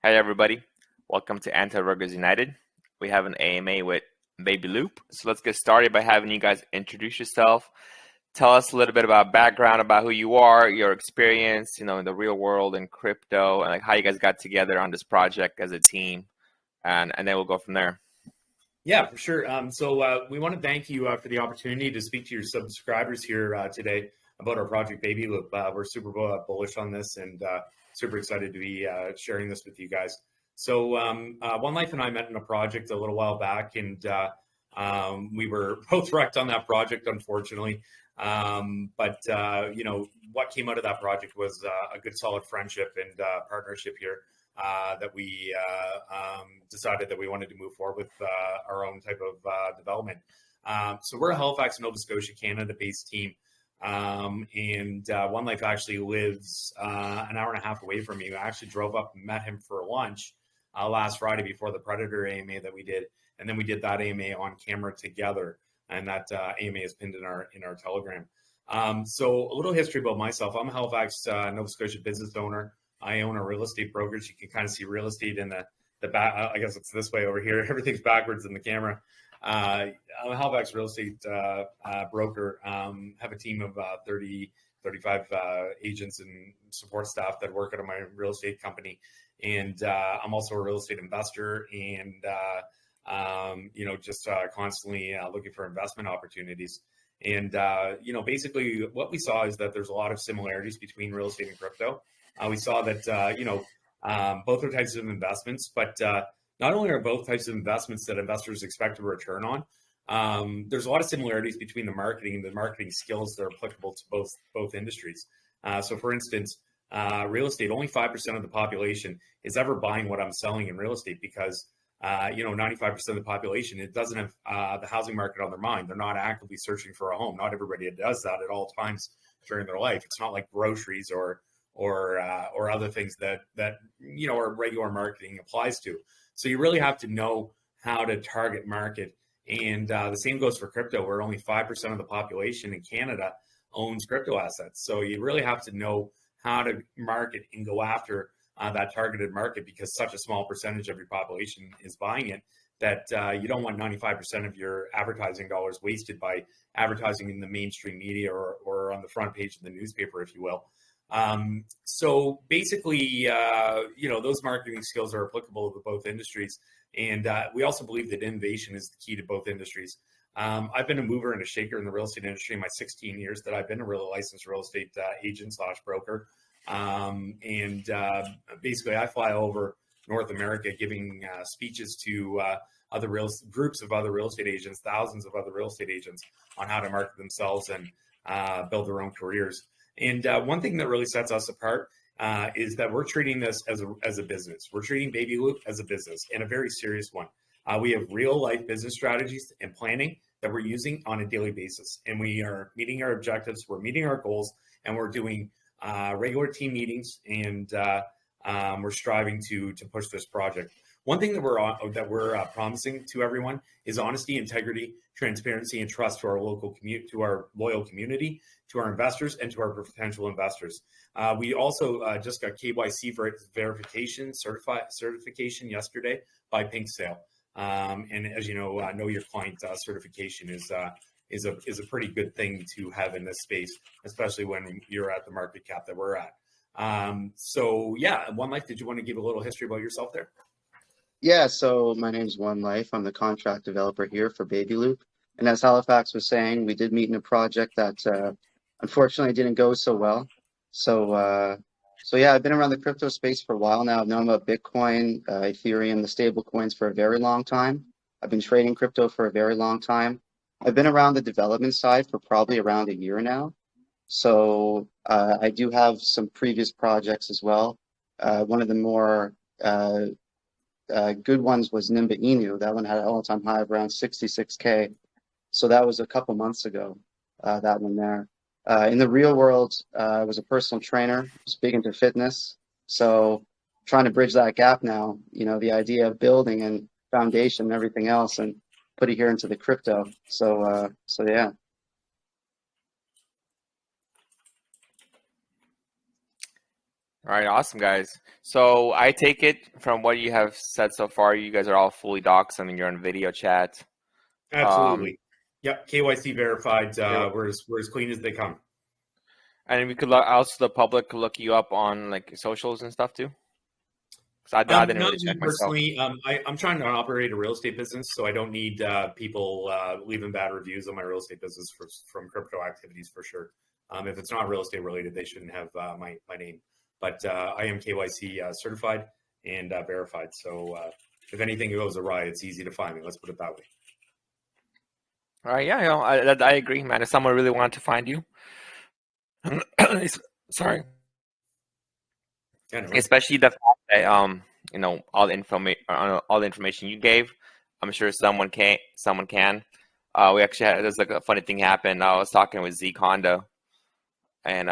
Hi, everybody. Welcome to Anti-Ruggers United. We have an AMA with Baby Loop. So let's get started by having you guys introduce yourself. Tell us a little bit about background, about who you are, your experience, in the real world and crypto, and like how you guys got together on this project as a team, and then we'll go from there. Yeah, for sure. We want to thank you for the opportunity to speak to your subscribers here today about our project Baby Loop. We're super bullish on this and super excited to be sharing this with you guys. So One Life and I met in a project a little while back, and we were both wrecked on that project, unfortunately. What came out of that project was a good, solid friendship and partnership here. That we decided that we wanted to move forward with our own type of development. So we're a Halifax, Nova Scotia, Canada-based team. One Life actually lives an hour and a half away from me. I actually drove up and met him for lunch last Friday before the Predator AMA that we did. And then we did that AMA on camera together. And that AMA is pinned in our Telegram. So a little history about myself. I'm a Halifax, Nova Scotia business owner. I own a real estate brokerage. You can kind of see real estate in the back. I guess it's this way over here. Everything's backwards in the camera. I'm a Halifax real estate broker. Have a team of 35 agents and support staff that work out of my real estate company. And I'm also a real estate investor and, constantly looking for investment opportunities. And, basically what we saw is that there's a lot of similarities between real estate and crypto. We saw that, both are types of investments, but not only are both types of investments that investors expect a return on, there's a lot of similarities between the marketing skills that are applicable to both industries. So for instance, real estate, only 5% of the population is ever buying what I'm selling in real estate because 95% of the population, it doesn't have the housing market on their mind. They're not actively searching for a home. Not everybody does that at all times during their life. It's not like groceries or other things that our regular marketing applies to. So you really have to know how to target market. And the same goes for crypto, where only 5% of the population in Canada owns crypto assets. So you really have to know how to market and go after that targeted market because such a small percentage of your population is buying it that you don't want 95% of your advertising dollars wasted by advertising in the mainstream media or on the front page of the newspaper, if you will. So basically, those marketing skills are applicable to both industries. And we also believe that innovation is the key to both industries. I've been a mover and a shaker in the real estate industry in my 16 years that I've been a licensed real estate agent / broker. Basically, I fly over North America giving speeches to groups of other real estate agents, thousands of other real estate agents on how to market themselves and build their own careers. And one thing that really sets us apart is that we're treating this as a business. We're treating Baby Loop as a business and a very serious one. We have real life business strategies and planning that we're using on a daily basis. And we are meeting our objectives, we're meeting our goals, and we're doing regular team meetings, and we're striving to push this project. One thing that we're promising to everyone is honesty, integrity, transparency, and trust to our to our loyal community, to our investors, and to our potential investors. We also just got KYC verification certification yesterday by Pink Sale. And as you know your client certification is a pretty good thing to have in this space, especially when you're at the market cap that we're at. One Life, did you want to give a little history about yourself there? Yeah, so my name's One Life. I'm the contract developer here for Baby Loop. And as Halifax was saying, we did meet in a project that unfortunately didn't go so well. So I've been around the crypto space for a while now. I've known about Bitcoin, Ethereum, the stable coins for a very long time. I've been trading crypto for a very long time. I've been around the development side for probably around a year now. So I do have some previous projects as well. One of the more good ones was Nimba Inu. That one had an all-time high of around 66K. So that was a couple months ago, that one there. In the real world, I was a personal trainer, just big into fitness. So trying to bridge that gap now, the idea of building and foundation and everything else and put it here into the crypto. So yeah. All right, awesome, guys. So I take it from what you have said so far, you guys are all fully doxxed. I mean, you're on video chat. Absolutely. Yep. KYC verified. Yeah. We're as clean as they come. And we could also the public could look you up on like socials and stuff too. 'Cause I didn't Not really me check myself. personally. I'm trying to operate a real estate business, so I don't need people leaving bad reviews on my real estate business from crypto activities for sure. If it's not real estate related, they shouldn't have my name. But I am KYC certified and verified. So if anything goes awry, it's easy to find me. Let's put it that way. All right, yeah, I agree, man. If someone really wanted to find you, sorry, Yeah, no, especially the fact that all the information you gave, I'm sure someone can. We actually had there's like a funny thing happened. I was talking with Zeke Honda, and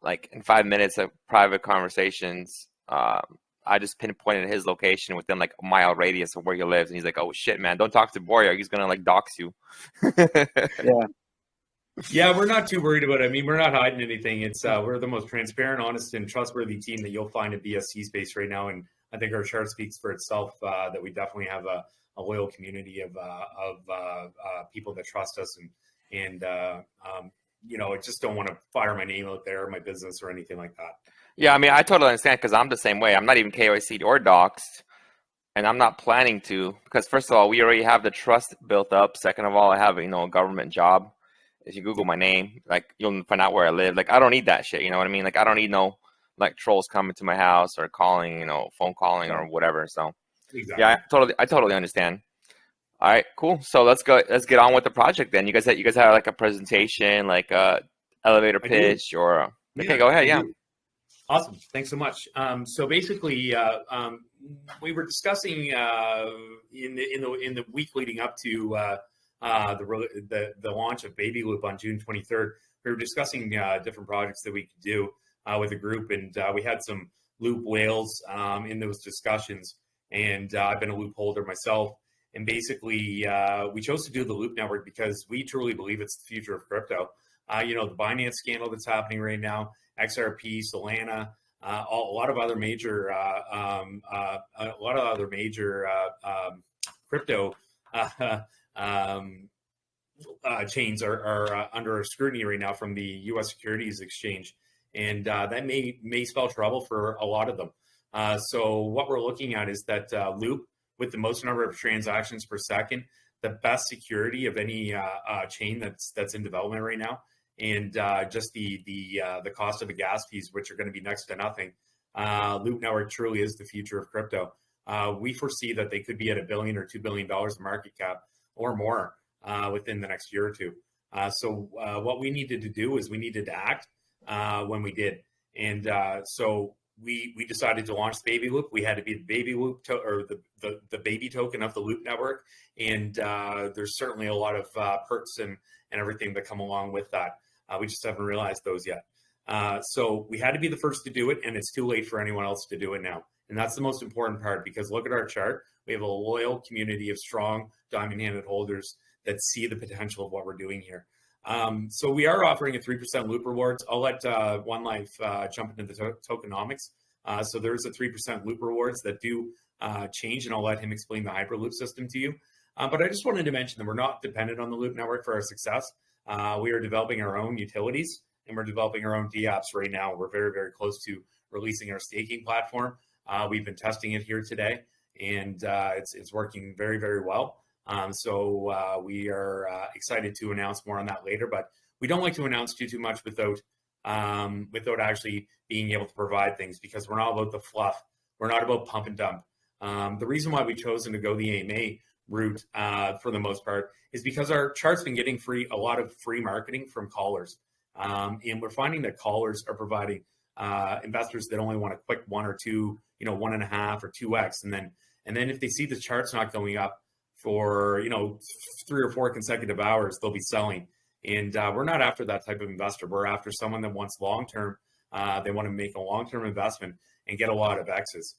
like in 5 minutes of private conversations, I just pinpointed his location within like a mile radius of where he lives, and he's like, "Oh shit, man, don't talk to Boyer. He's gonna like dox you." Yeah. Yeah, we're not too worried about it. I mean, we're not hiding anything. It's we're the most transparent, honest, and trustworthy team that you'll find in BSC space right now. And I think our chart speaks for itself that we definitely have a loyal community of people that trust us, and I just don't want to fire my name out there, or my business, or anything like that. Yeah, I mean, I totally understand because I'm the same way. I'm not even KYC'd or doxed, and I'm not planning to because first of all, we already have the trust built up. Second of all, I have a government job. If you Google my name, like you'll find out where I live. Like I don't need that shit. You know what I mean? Like I don't need no like trolls coming to my house or calling, phone calling or whatever. So Exactly. yeah, I totally understand. All right, cool. So let's get on with the project then. You guys have like a presentation, like a elevator pitch, or okay, go ahead. Yeah. Awesome. Thanks so much. So basically, we were discussing in the week leading up to the launch of Baby Loop on June 23rd. We were discussing different projects that we could do with a group, and we had some Loop whales in those discussions. And I've been a Loop holder myself. And basically, we chose to do the Loop Network because we truly believe it's the future of crypto. The Binance scandal that's happening right now, XRP, Solana, a lot of other major crypto chains are under scrutiny right now from the U.S. Securities Exchange, and that may spell trouble for a lot of them. So what we're looking at is that Loop, with the most number of transactions per second, the best security of any chain that's in development right now, and just the cost of the gas fees, which are going to be next to nothing. LoopNetwork truly is the future of crypto. We foresee that they could be at $1 billion or $2 billion market cap or more within the next year or two. So what we needed to do is we needed to act when we did, and so we decided to launch Baby Loop. We had to be the Baby Loop or the baby token of the Loop Network, and there's certainly a lot of perks and everything that come along with that. We just haven't realized those yet. So we had to be the first to do it, and it's too late for anyone else to do it now. And that's the most important part, because look at our chart. We have a loyal community of strong diamond-handed holders that see the potential of what we're doing here. So we are offering a 3% Loop rewards. I'll let One Life jump into the tokenomics. So there's a 3% Loop rewards that do change, and I'll let him explain the Hyperloop system to you. But I just wanted to mention that we're not dependent on the Loop Network for our success. We are developing our own utilities, and we're developing our own dApps right now. We're very, very close to releasing our staking platform. We've been testing it here today, and it's working very, very well. So we are excited to announce more on that later, but we don't like to announce too much without actually being able to provide things, because we're not about the fluff. We're not about pump and dump. The reason why we've chosen to go the AMA route for the most part is because our chart's been getting a lot of free marketing from callers. And we're finding that callers are providing investors that only want a quick 1 or 2, 1.5 or 2x. And then if they see the chart's not going up for 3 or 4 consecutive hours, they'll be selling. And we're not after that type of investor. We're after someone that wants long-term. They want to make a long-term investment and get a lot of X's.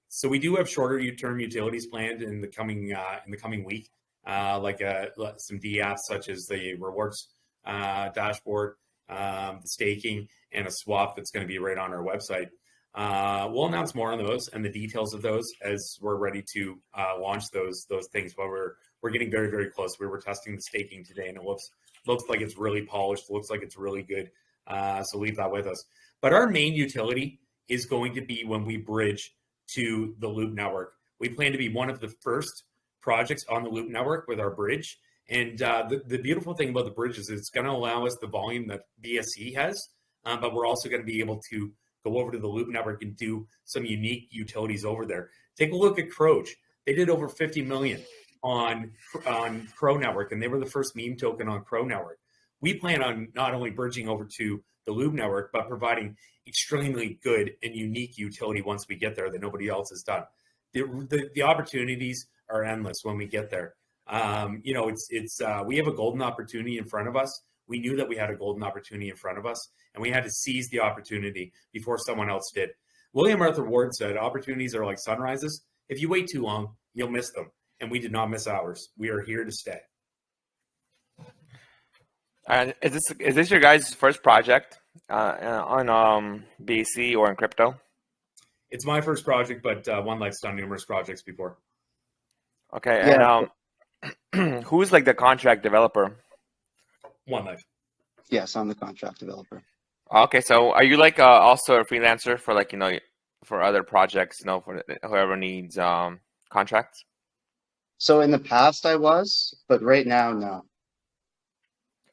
So we do have shorter-term utilities planned in the coming week, like some dApps such as the rewards dashboard, the staking, and a swap that's going to be right on our website. We'll announce more on those and the details of those as we're ready to launch those things. But we're getting very, very close. We were testing the staking today, and it looks like it's really polished. Looks like it's really good. So leave that with us. But our main utility is going to be when we bridge to the Loop network. We plan to be one of the first projects on the Loop network with our bridge. And the beautiful thing about the bridge is it's going to allow us the volume that BSC has, but we're also going to be able to go over to the Loop network and do some unique utilities over there. Take a look at Croge. They did over 50 million on Crow network, and they were the first meme token on Crow network. We plan on not only bridging over to the Loop network, but providing extremely good and unique utility once we get there that nobody else has done. The opportunities are endless when we get there. You know, we have a golden opportunity in front of us. We knew that we had a golden opportunity in front of us, and we had to seize the opportunity before someone else did. William Arthur Ward said, opportunities are like sunrises. If you wait too long, you'll miss them. And we did not miss ours. We are here to stay. Is this your guys' first project on BC or in crypto? It's my first project, but One Life's done numerous projects before. Okay, Yeah. and who's like the contract developer? One Life. Yes, I'm the contract developer. Okay, so are you like also a freelancer for like, you know, for other projects, you know, for whoever needs contracts? So in the past I was, but right now, no.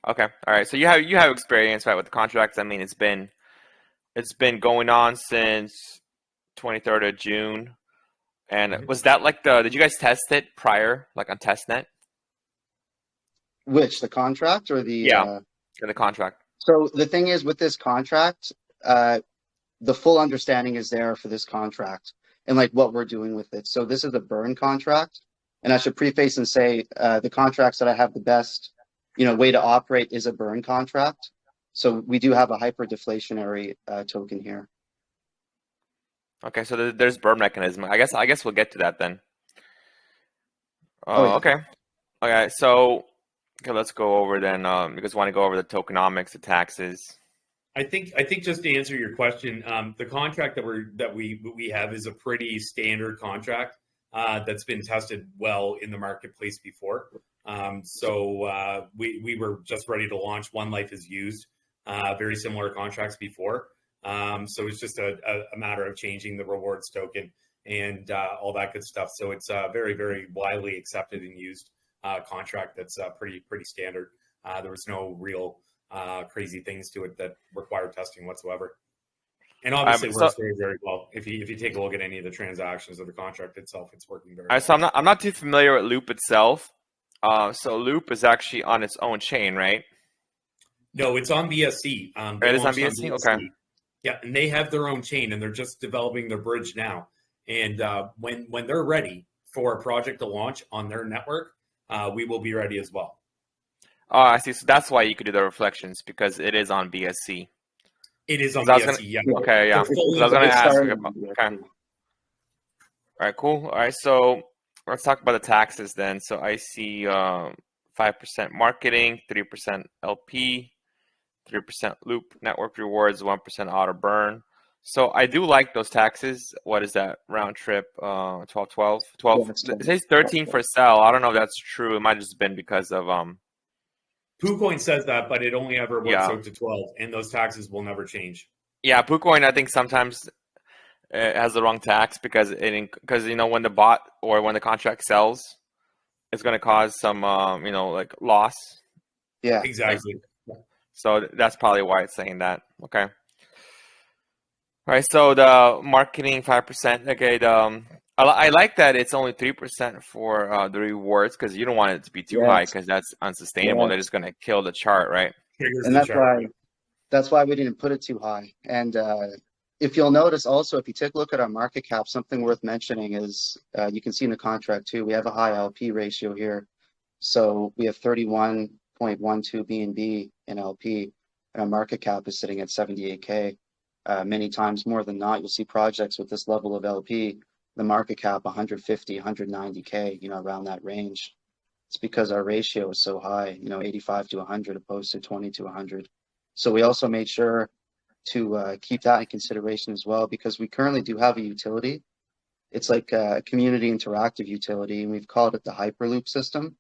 Okay, all right. So you have experience, right, with the contracts. I mean, it's been going on since 23rd of June. And was that like did you guys test it prior, like on testnet? Which, the contract or the? Yeah, the contract. So the thing is with this contract, the full understanding is there for this contract and like what we're doing with it. So this is a burn contract. And I should preface and say the contracts that I have the best, you know, way to operate is a burn contract. So we do have a hyper-deflationary token here. Okay, so there's burn mechanism. I guess we'll get to that then. Oh, yeah. Okay. Okay, so let's go over then. You guys want to go over the tokenomics, the taxes? I think just to answer your question, the contract that we have is a pretty standard contract that's been tested well in the marketplace before. So we were just ready to launch. One Life has used very similar contracts before. So it's just a matter of changing the rewards token and all that good stuff. So it's a very, very widely accepted and used contract that's pretty standard. There was no real crazy things to it that required testing whatsoever. And obviously works very, very well. If you take a look at any of the transactions of the contract itself, it's working very well. So I'm not too familiar with Loop itself. So Loop is actually on its own chain, right? No, it's on BSC. It is on BSC? Okay. Yeah, and they have their own chain, and they're just developing their bridge now. And when they're ready for a project to launch on their network, we will be ready as well. Oh, I see. So that's why you could do the reflections, because it is on BSC. It is on BSC, yeah. Okay, yeah. I was going to ask. Okay. All right, cool. All right, so let's talk about the taxes then. So I see 5% marketing, 3% LP, 3% Loop network rewards, 1% auto burn. So I do like those taxes. What is that? Round trip, 12. It says 13 for sell. I don't know if that's true. It might have just been because of PooCoin says that, but it only ever works out to 12, and those taxes will never change. Yeah, PooCoin, I think sometimes it has the wrong tax because you know, when the bot or when the contract sells, it's going to cause some you know, like loss. Yeah, exactly. So that's probably why it's saying that. Okay. All right. So the marketing 5%. Okay. I like that it's only 3% for the rewards, because you don't want it to be too high, because that's unsustainable. They're just going to kill the chart, right? And that's why we didn't put it too high. And if you'll notice also, if you take a look at our market cap, something worth mentioning is you can see in the contract too, we have a high LP ratio here. So we have 31.12 BNB in LP, and our market cap is sitting at 78K. Many times more than not, you'll see projects with this level of LP, the market cap 150, 190K, you know, around that range. It's because our ratio is so high, you know, 85 to 100 opposed to 20 to 100. So we also made sure to keep that in consideration as well, because we currently do have a utility. It's like a community interactive utility, and we've called it the Hyperloop system.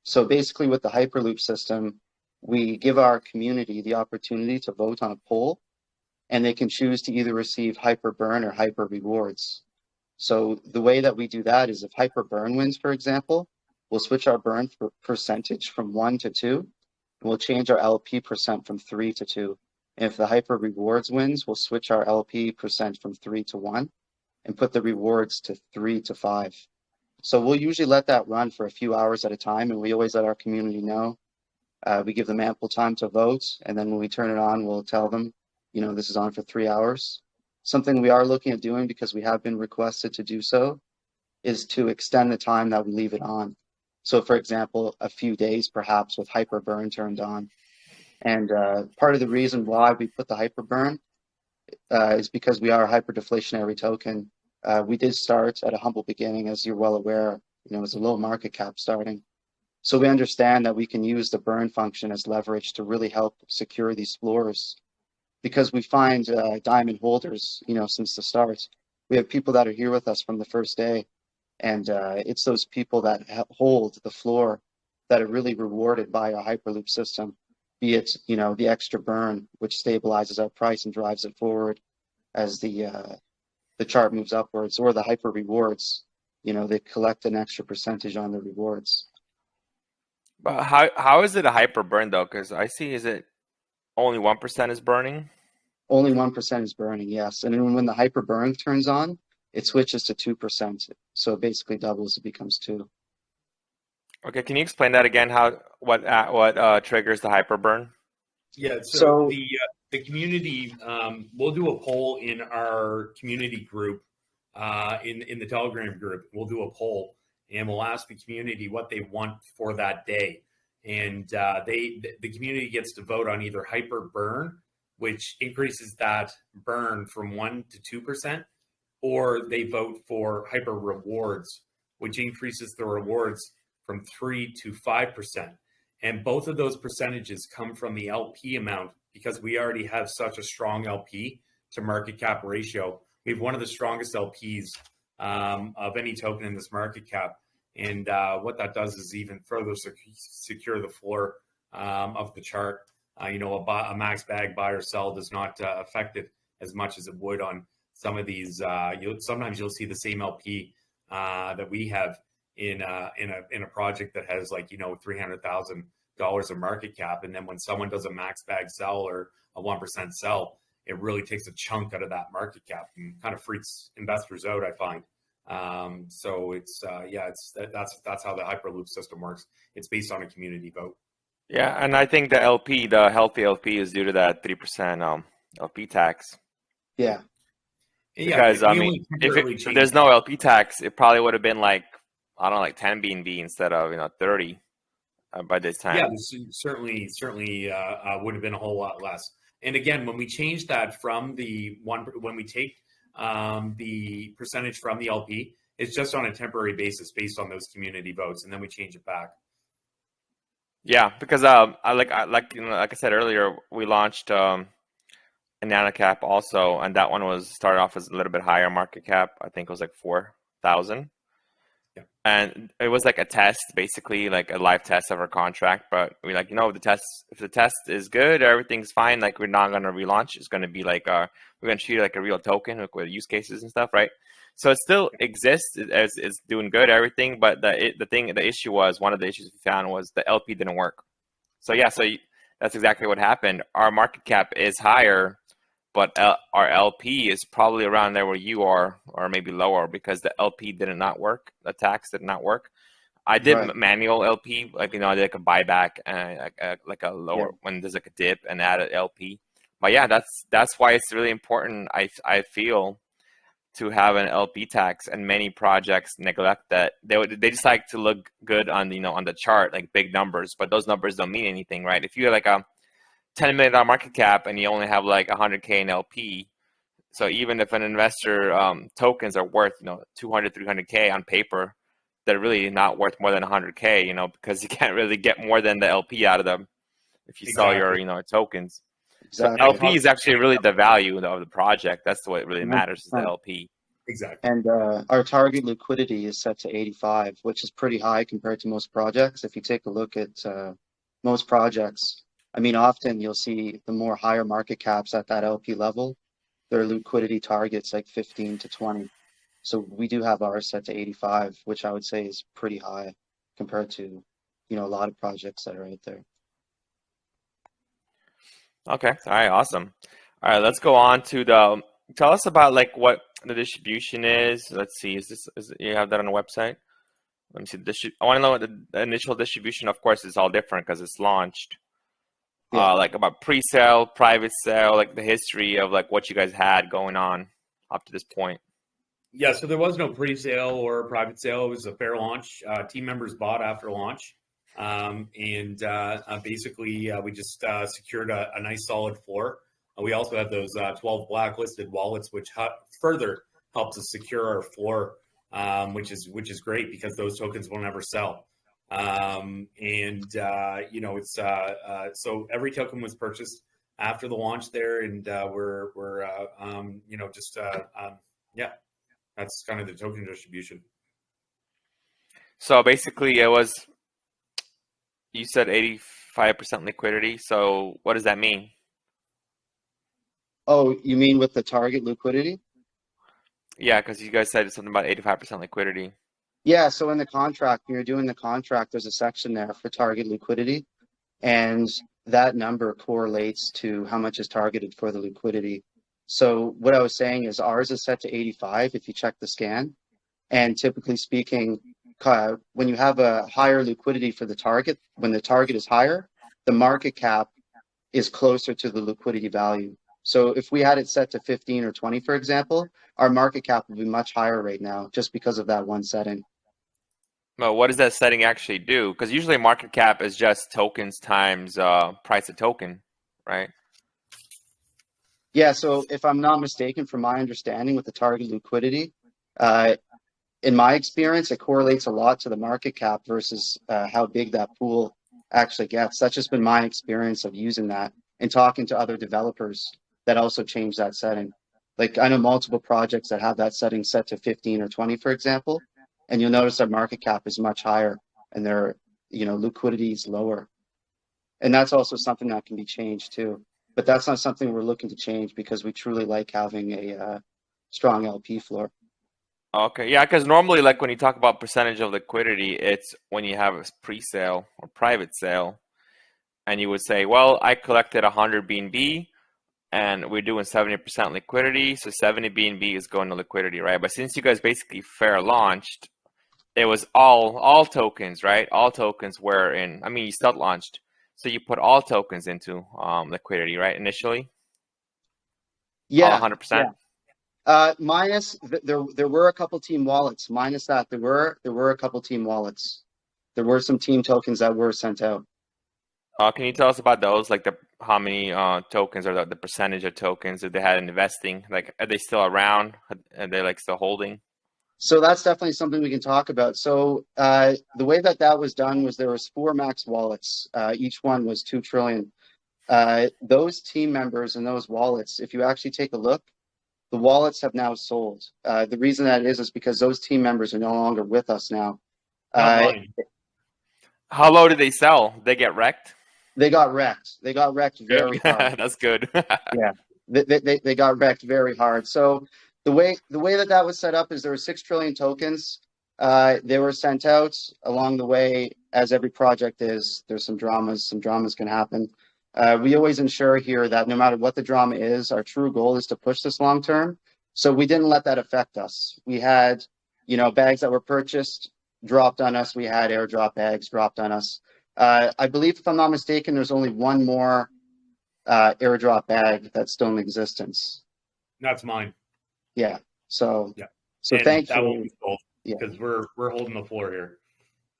So basically with the Hyperloop system, we give our community the opportunity to vote on a poll, and they can choose to either receive hyper burn or hyper rewards. So the way that we do that is if hyper burn wins, for example, we'll switch our burn percentage from 1 to 2, and we'll change our LP percent from 3 to 2. And if the hyper rewards wins, we'll switch our LP percent from 3 to 1 and put the rewards to 3 to 5. So we'll usually let that run for a few hours at a time, and we always let our community know. We give them ample time to vote, and then when we turn it on, we'll tell them, this is on for 3 hours. Something we are looking at doing, because we have been requested to do so, is to extend the time that we leave it on. So for example, a few days perhaps with hyper burn turned on. And part of the reason why we put the hyper burn is because we are a hyper-deflationary token. We did start at a humble beginning, as you're well aware. It was a low market cap starting. So we understand that we can use the burn function as leverage to really help secure these floors, because we find diamond holders, since the start. We have people that are here with us from the first day, and it's those people that hold the floor that are really rewarded by our Hyperloop system, be it, the extra burn, which stabilizes our price and drives it forward as the chart moves upwards, or the hyper rewards, they collect an extra percentage on the rewards. But how is it a hyper burn though? Because I see, is it only 1% is burning? Only 1% is burning, yes. And then when the hyper burn turns on, it switches to 2%. So it basically doubles, it becomes 2. Okay, can you explain that again? What triggers the hyper burn? Yeah, so the community, we'll do a poll in our community group, in the Telegram group. We'll do a poll, and we'll ask the community what they want for that day. And the community gets to vote on either hyper burn, which increases that burn from 1 to 2%, or they vote for hyper rewards, which increases the rewards from 3 to 5%. And both of those percentages come from the LP amount, because we already have such a strong LP to market cap ratio. We have one of the strongest LPs of any token in this market cap. And what that does is even further secure the floor of the chart. A max bag buy or sell does not affect it as much as it would on some of these. Sometimes you'll see the same LP that we have in a project that has $300,000 of market cap, and then when someone does a max bag sell or a 1% sell, it really takes a chunk out of that market cap and kind of freaks investors out, I find. So it's that's how the Hyperloop system works. It's based on a community vote. Yeah, and I think the healthy LP is due to that 3% LP tax. Yeah. Because if there's no LP tax, it probably would have been like 10 BNB instead of 30 by this time. Yeah, certainly would have been a whole lot less. And again, when we change that from when we take the percentage from the LP, it's just on a temporary basis based on those community votes, and then we change it back. Yeah, because like I said earlier, we launched a nano cap also, and that one started off as a little bit higher market cap. I think it was like 4,000. Yeah. And it was like a test, basically like a live test of our contract. But we're like, if the test is good, everything's fine. Like, we're not gonna relaunch. It's gonna be like we're gonna treat it like a real token with use cases and stuff, right? So it still exists. It's doing good, everything. But the issue was, one of the issues we found was the LP didn't work. So yeah, that's exactly what happened. Our market cap is higher, but our LP is probably around there where you are, or maybe lower, because the LP did not work. The tax did not work. I did manual LP, I did like a buyback, like a lower when there's like a dip, and add an LP. But yeah, that's why it's really important. I feel, to have an LP tax, and many projects neglect that. They just like to look good on the chart, like big numbers, but those numbers don't mean anything, right? If you have like a $10 million market cap and you only have like 100K in LP, so even if an investor tokens are worth 200, 300K on paper, they're really not worth more than 100K, because you can't really get more than the LP out of them if you sell your tokens. So exactly. LP is actually really the value of the project. That's what really matters is the 100%. LP. Exactly. And our target liquidity is set to 85, which is pretty high compared to most projects. If you take a look at most projects, I mean, often you'll see the more higher market caps at that LP level, their liquidity targets like 15 to 20. So we do have ours set to 85, which I would say is pretty high compared to, a lot of projects that are out there. Okay. All right. Awesome. All right. Let's go on to tell us about like what the distribution is. Let's see. You have that on the website? Let me see. I want to know what the initial distribution, of course, is all different because it's launched. Yeah. Like about pre-sale, private sale, like the history of like what you guys had going on up to this point. Yeah, so there was no pre-sale or private sale. It was a fair launch. Team members bought after launch. Basically, we just secured a nice solid floor. We also have those 12 blacklisted wallets, which further helps us secure our floor, which is great because those tokens will never sell. It's so every token was purchased after the launch there, and yeah, that's kind of the token distribution. So basically, you said 85% liquidity. So what does that mean? Oh, you mean with the target liquidity? Yeah, because you guys said something about 85% liquidity. Yeah, so in the contract, when you're doing the contract, there's a section there for target liquidity, and that number correlates to how much is targeted for the liquidity. So what I was saying is ours is set to 85 if you check the scan, and typically speaking, when you have a higher liquidity for the target, when the target is higher, the market cap is closer to the liquidity value. So if we had it set to 15 or 20, for example, our market cap would be much higher right now just because of that one setting. Well, what does that setting actually do? Because usually market cap is just tokens times price of token, right? Yeah, so if I'm not mistaken, from my understanding with the target liquidity, in my experience, it correlates a lot to the market cap versus how big that pool actually gets. That's just been my experience of using that and talking to other developers that also change that setting. Like I know multiple projects that have that setting set to 15 or 20, for example, and you'll notice their market cap is much higher and their, liquidity is lower. And that's also something that can be changed too. But that's not something we're looking to change because we truly like having a strong LP floor. Okay, yeah, because normally, like when you talk about percentage of liquidity, it's when you have a pre-sale or private sale, and you would say, well, I collected 100 BNB, and we're doing 70% liquidity, so 70 BNB is going to liquidity, right? But since you guys basically fair launched, it was all tokens, right? All tokens were in. I mean, you stealth launched, so you put all tokens into liquidity, right? Initially, all Yeah, 100%. minus there were a couple team wallets. Minus that, there were a couple team wallets. There were some team tokens that were sent out. Can you tell us about those? Like how many tokens or the percentage of tokens that they had in investing? Like, are they still around? Are they like still holding? So that's definitely something we can talk about. So the way that was done was there was 4 max wallets. Each one was 2 trillion. Those team members and those wallets, if you actually take a look, the wallets have now sold. The reason that is because those team members are no longer with us now. Not mine. How low did they sell? They get wrecked? They got wrecked. They got wrecked very hard. That's good. Yeah, they got wrecked very hard. So the way that was set up is there were 6 trillion tokens. They were sent out along the way, as every project is. There's some dramas. Some dramas can happen. We always ensure here that no matter what the drama is, our true goal is to push this long term. So we didn't let that affect us. We had, bags that were purchased dropped on us. We had airdrop bags dropped on us. I believe, if I'm not mistaken, there's only one more airdrop bag that's still in existence. That's mine. Yeah. So yeah. So and thankfully, that won't be sold yeah, because we're holding the floor here.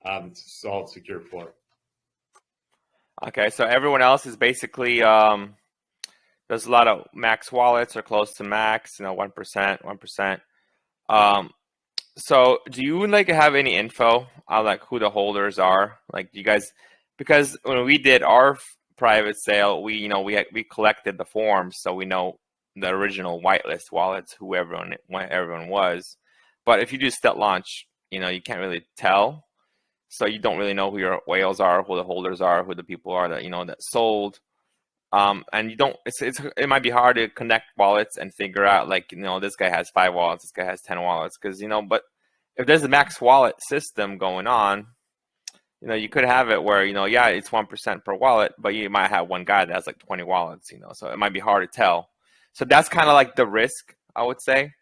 It's a solid, secure floor. Okay, so everyone else is basically there's a lot of max wallets or close to max, 1%, 1%. So do you like have any info on like who the holders are? Like, do you guys, because when we did our private sale, we collected the forms, so we know the original whitelist wallets, who everyone was. But if you do step launch, you can't really tell. So you don't really know who your whales are, who the holders are, who the people are that that sold. And you don't. It might be hard to connect wallets and figure out, like, this guy has 5 wallets, this guy has 10 wallets, because But if there's a max wallet system going on, you could have it where yeah, it's 1% per wallet, but you might have one guy that has like 20 wallets. So it might be hard to tell. So that's kind of like the risk, I would say,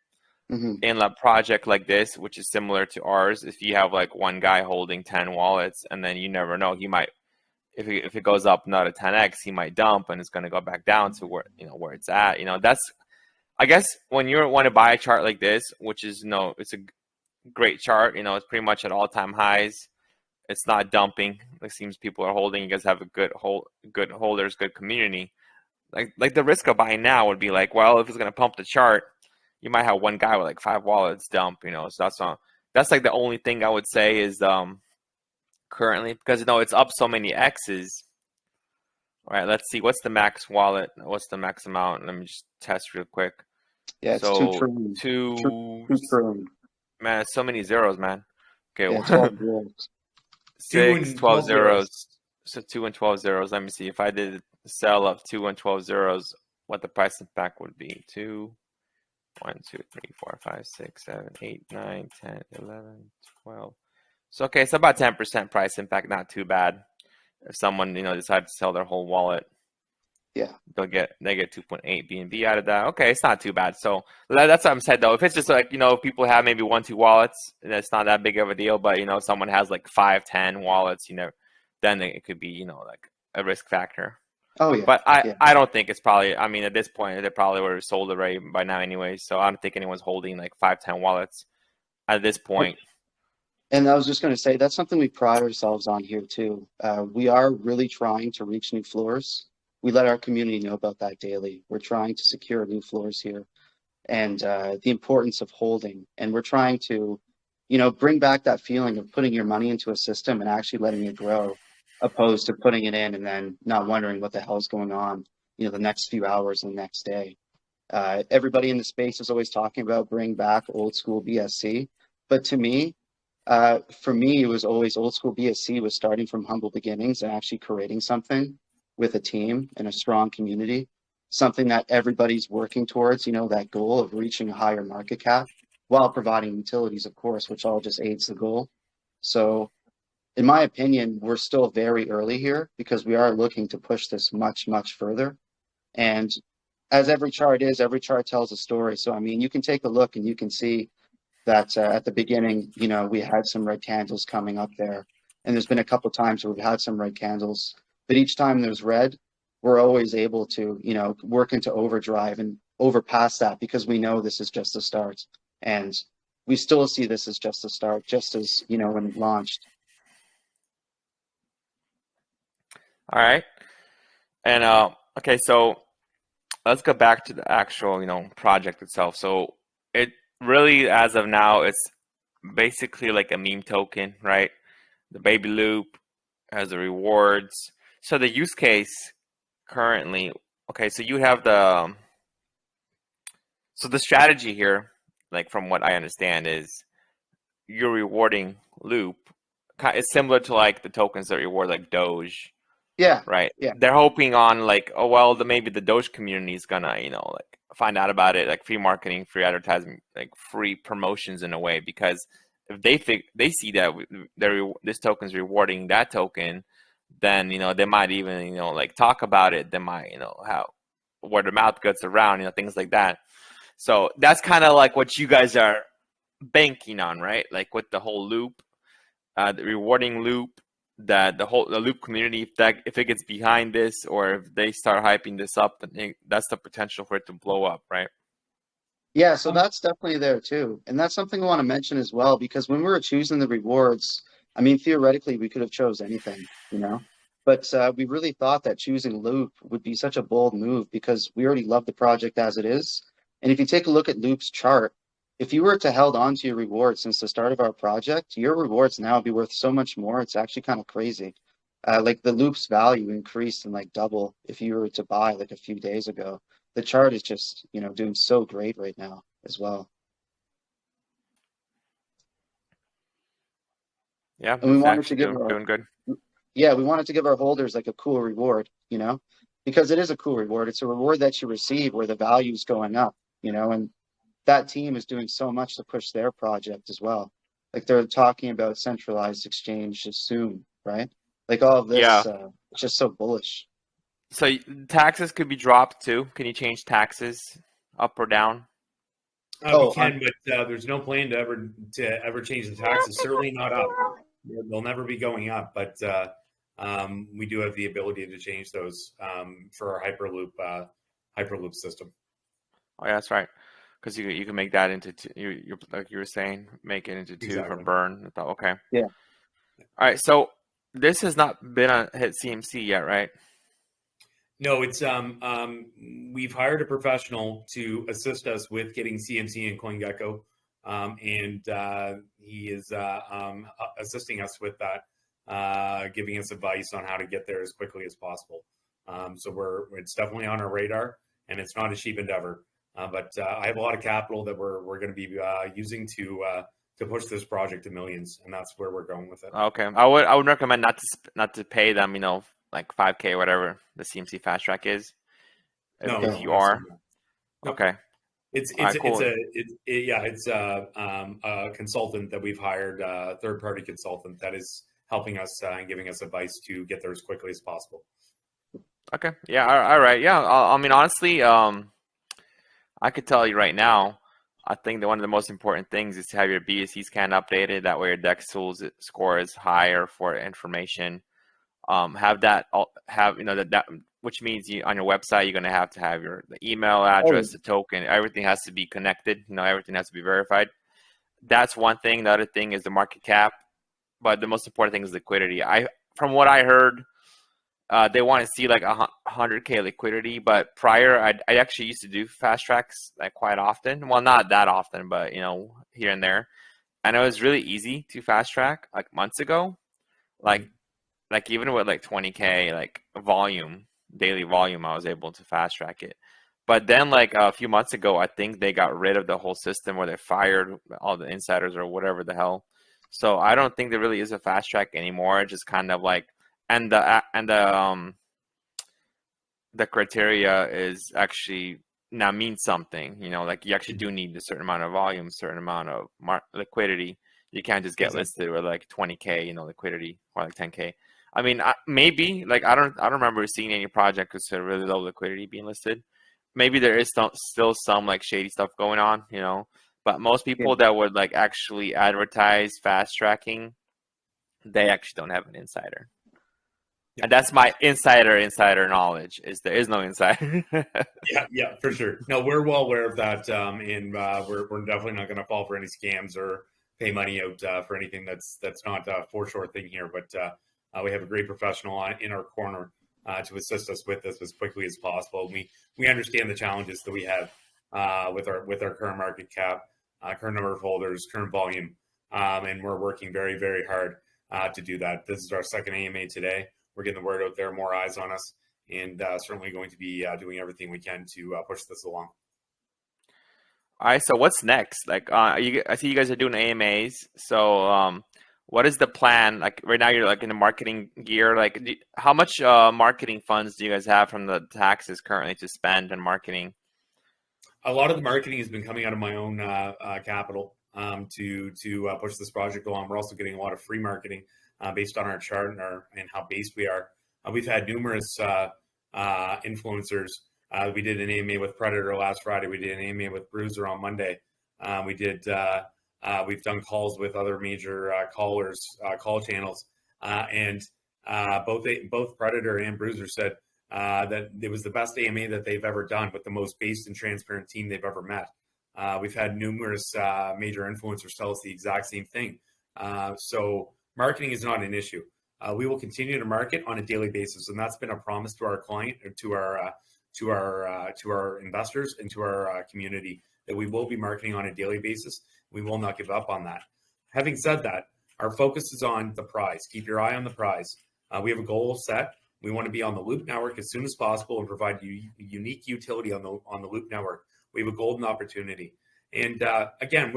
in a project like this, which is similar to ours. If you have like one guy holding 10 wallets, and then you never know, he might, if it goes up another 10x, he might dump and it's going to go back down to where where it's at. That's, I guess, when you want to buy a chart like this, which is it's a great chart. It's pretty much at all-time highs. It's not dumping. It seems people are holding. You guys have a good holders, good community. Like the risk of buying now would be like, well, if it's going to pump the chart, you might have one guy with like 5 wallets dump. So that's like the only thing I would say is currently, because it's up so many X's. All right, let's see. What's the max wallet? What's the max amount? Let me just test real quick. Yeah, it's so 2 trillion. 2 trillion. Man, so many zeros, man. Okay, Yeah, 12 zeros. 6, 12 zeros. So 2 and 12 zeros. Let me see if I did a sell of 2 and 12 zeros, what the price impact would be. 2, 1, 2, 3, 4, 5, 6, 7, 8, 9, 10, 11, 12. So okay, it's about 10% price impact. Not too bad. If someone decides to sell their whole wallet, yeah, they get 2.8 BNB out of that. Okay, it's not too bad. So that's what I'm saying, though. If it's just like people have maybe 1, 2 wallets, that's not that big of a deal. But if someone has like 5, 10 wallets, then it could be like a risk factor. Oh yeah. But I don't think it's probably. I mean, at this point, they probably would have sold already by now anyway. So I don't think anyone's holding like 5, 10 wallets at this point. And I was just going to say, that's something we pride ourselves on here too. We are really trying to reach new floors. We let our community know about that daily. We're trying to secure new floors here, and the importance of holding. And we're trying to, bring back that feeling of putting your money into a system and actually letting it grow, opposed to putting it in and then not wondering what the hell's going on, the next few hours and the next day. Everybody in the space is always talking about bring back old school BSC, but to me, for me, it was always old school BSC was starting from humble beginnings and actually creating something with a team and a strong community, something that everybody's working towards, that goal of reaching a higher market cap while providing utilities, of course, which all just aids the goal. So in my opinion, we're still very early here because we are looking to push this much, much further. And as every chart tells a story. So, I mean, you can take a look and you can see that at the beginning, we had some red candles coming up there. And there's been a couple times where we've had some red candles. But each time there's red, we're always able to, work into overdrive and overpass that because we know this is just the start. And we still see this as just the start, just as, when it launched. All right. And okay, so let's go back to the actual, project itself. So it really, as of now, it's basically like a meme token, right? The baby loop has the rewards. So the use case currently, okay, so you have the strategy here, like from what I understand, is you're rewarding Loop. It's similar to like the tokens that reward like Doge. Yeah. Right. Yeah. They're hoping on like, oh well, maybe the Doge community is gonna, like find out about it, like free marketing, free advertising, like free promotions in a way, because if they see that this token's rewarding that token, then they might even like talk about it. They might how word of mouth gets around, things like that. So that's kind of like what you guys are banking on, right? Like with the whole loop, the rewarding loop, that the loop community, if it gets behind this, or if they start hyping this up, then that's the potential for it to blow up, right? Yeah, so that's definitely there too. And that's something I want to mention as well, because when we were choosing the rewards, I mean, theoretically, we could have chose anything, but we really thought that choosing Loop would be such a bold move because we already love the project as it is. And if you take a look at Loop's chart, if you were to held on to your rewards since the start of our project, your rewards now would be worth so much more. It's actually kind of crazy. Like the loop's value increased in like double if you were to buy like a few days ago. The chart is just, doing so great right now as well. Yeah, And we it's wanted to actually give doing good. we wanted to give our holders like a cool reward, because it is a cool reward. It's a reward that you receive where the value is going up, and that team is doing so much to push their project as well. Like they're talking about centralized exchange soon, right? Like all of Yeah. this, it's just so bullish. So taxes could be dropped too. Can you change taxes up or down? We Oh, can, but there's no plan to ever change the taxes. Certainly not up. They'll never be going up, but we do have the ability to change those for our Hyperloop system. Oh, yeah, that's right. Because you can make that into two, you like you were saying, make it into two for Exactly. burn. I thought, okay. Yeah. All right. So this has not been a hit CMC yet, right? No, it's we've hired a professional to assist us with getting CMC and CoinGecko, and he is assisting us with that, giving us advice on how to get there as quickly as possible. So it's definitely on our radar, and it's not a cheap endeavor. But I have a lot of capital that we're going to be using to push this project to millions, and that's where we're going with it. Okay. I would recommend not to pay them, like 5K or whatever the CMC fast track is. If you are. No. Okay. It's All right, cool. it's a consultant that we've hired, a third party consultant that is helping us and giving us advice to get there as quickly as possible. Okay. Yeah. All right. Yeah. I mean, honestly, I could tell you right now, I think that one of the most important things is to have your BSC scan updated. That way your DEX tools score is higher for information. Have that, which means on your website, you're going to have the email address, the token, everything has to be connected. Everything has to be verified. That's one thing. The other thing is the market cap, but the most important thing is liquidity. From what I heard, they want to see like 100K liquidity, but prior I actually used to do fast tracks like quite often. Well, not that often, but here and there. And it was really easy to fast track like months ago. Like even with like 20K like daily volume, I was able to fast track it. But then like a few months ago, I think they got rid of the whole system where they fired all the insiders or whatever the hell. So I don't think there really is a fast track anymore. It's just kind of like the criteria is actually now means something. Like you actually do need a certain amount of volume, certain amount of liquidity. You can't just get listed with like 20K, liquidity or like 10K. I mean, maybe like I don't remember seeing any project with really low liquidity being listed. Maybe there is still some like shady stuff going on, but most people that would like actually advertise fast tracking, they actually don't have an insider. Yeah. And that's my insider knowledge is there is no insider. yeah, for sure. No, we're well aware of that, and we're definitely not going to fall for any scams or pay money out for anything that's not a for sure thing here. But we have a great professional in our corner to assist us with this as quickly as possible. We understand the challenges that we have with our current market cap, current number of holders, current volume, and we're working very, very hard to do that. This is our second AMA today. We're getting the word out there, more eyes on us, and certainly going to be doing everything we can to push this along. All right. So what's next? Like, I see you guys are doing AMAs. So, what is the plan? Like right now, you're like in the marketing gear. Like, how much marketing funds do you guys have from the taxes currently to spend on marketing? A lot of the marketing has been coming out of my own capital to push this project along. We're also getting a lot of free marketing based on our chart and how based we are. We've had numerous influencers. We did an AMA with Predator last Friday. We did an AMA with Bruiser on Monday. We've done calls with other major call channels, and both Predator and Bruiser said that it was the best AMA that they've ever done with the most based and transparent team they've ever met. We've had numerous major influencers tell us the exact same thing. So marketing is not an issue. We will continue to market on a daily basis, and that's been a promise to our client, to our investors, and to our community that we will be marketing on a daily basis. We will not give up on that. Having said that, our focus is on the prize. Keep your eye on the prize. We have a goal set. We want to be on the Loop network as soon as possible and provide unique utility on the Loop network. We have a golden opportunity. And again,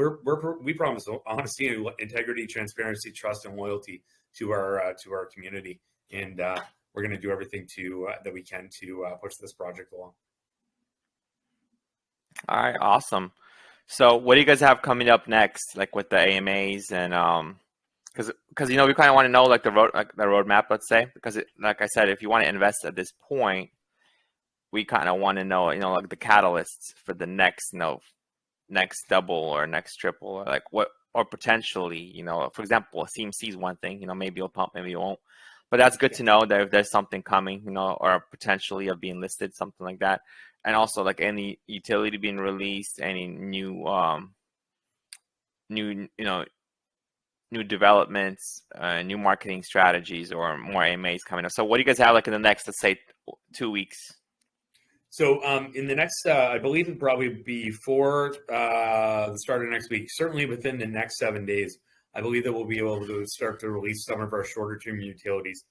we promise honesty, integrity, transparency, trust, and loyalty to our community. And we're going to do everything that we can to push this project along. All right, awesome. So what do you guys have coming up next, like with the AMAs and because we kind of want to know like the roadmap, let's say, because like I said, if you want to invest at this point, we kind of want to know like the catalysts for the next next double or next triple, or like what, or potentially for example, CMC is one thing, maybe you'll pump, maybe you won't, but that's good to know that if there's something coming, or potentially of being listed, something like that. And also like any utility being released, any new new developments, new marketing strategies, or more AMAs coming up. So what do you guys have like in the next, let's say, 2 weeks? So in the next, I believe it'd probably be before the start of next week, certainly within the next 7 days, I believe that we'll be able to start to release some of our shorter term utilities.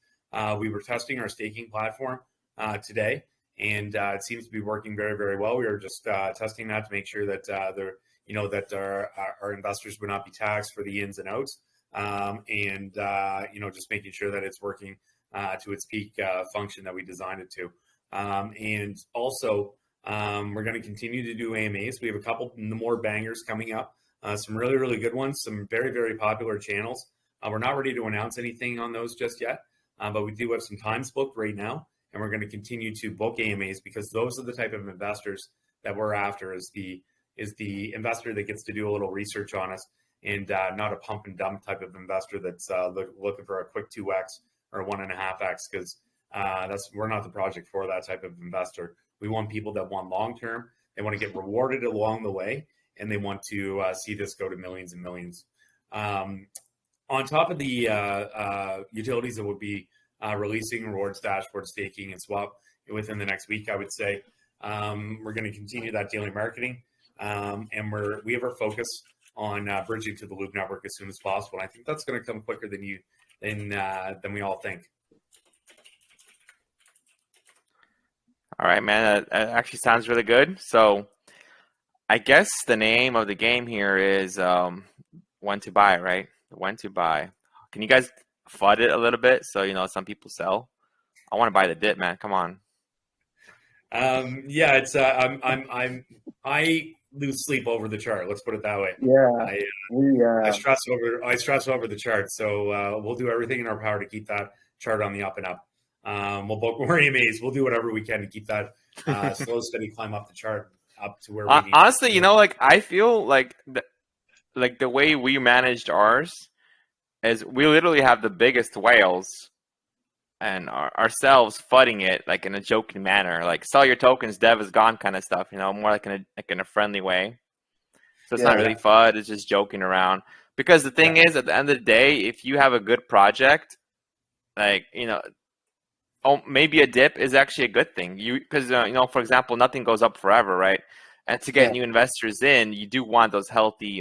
We were testing our staking platform today, and it seems to be working very, very well. We were just testing that to make sure that that our investors would not be taxed for the ins and outs, and just making sure that it's working to its peak function that we designed it to. And also, we're going to continue to do AMAs. We have a couple more bangers coming up, some really, really good ones, some very, very popular channels. We're not ready to announce anything on those just yet, but we do have some times booked right now, and we're going to continue to book AMAs because those are the type of investors that we're after, is the investor that gets to do a little research on us, and not a pump and dump type of investor that's looking for a quick 2x or 1.5x, because we're not the project for that type of investor. We want people that want long term, they want to get rewarded along the way, and they want to see this go to millions and millions. On top of the utilities that will be releasing, rewards, dashboard, staking, and swap within the next week, I would say we're going to continue that daily marketing, and we have our focus on bridging to the Loop network as soon as possible. And I think that's going to come quicker than we all think. All right, man, that actually sounds really good. So I guess the name of the game here is when to buy, right? When to buy. Can you guys FUD it a little bit so some people sell? I want to buy the dip, man. Come on. Yeah, it's I lose sleep over the chart. Let's put it that way. Yeah, I stress over the chart. So we'll do everything in our power to keep that chart on the up and up. We'll book more AMAs. We'll do whatever we can to keep that slow, steady climb up the chart up to where we need. Honestly, like I feel like the way we managed ours is we literally have the biggest whales and ourselves FUDing it like in a joking manner, like sell your tokens, dev is gone kind of stuff, more like in a friendly way. So it's not really FUD, it's just joking around. Because the thing is, at the end of the day, if you have a good project, like maybe a dip is actually a good thing. Because for example, nothing goes up forever, right? And to get new investors in, you do want those healthy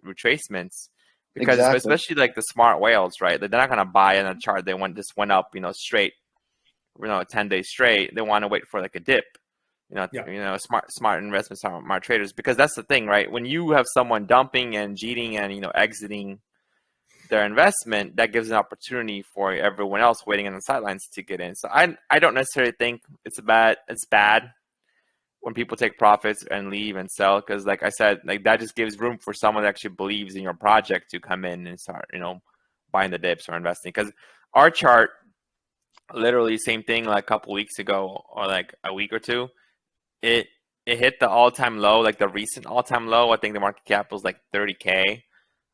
retracements. Because especially like the smart whales, right? They're not gonna buy in a chart. They just went up, straight, 10 days straight. They want to wait for like a dip. Smart investments, smart traders. Because that's the thing, right? When you have someone dumping and cheating and exiting their investment, that gives an opportunity for everyone else waiting on the sidelines to get in. So I don't necessarily think it's bad. It's bad when people take profits and leave and sell, because like I said, like that just gives room for someone that actually believes in your project to come in and start, buying the dips or investing. Because our chart, literally same thing like a couple weeks ago or like a week or two, it hit the all-time low, like the recent all-time low. I think the market cap was like 30K.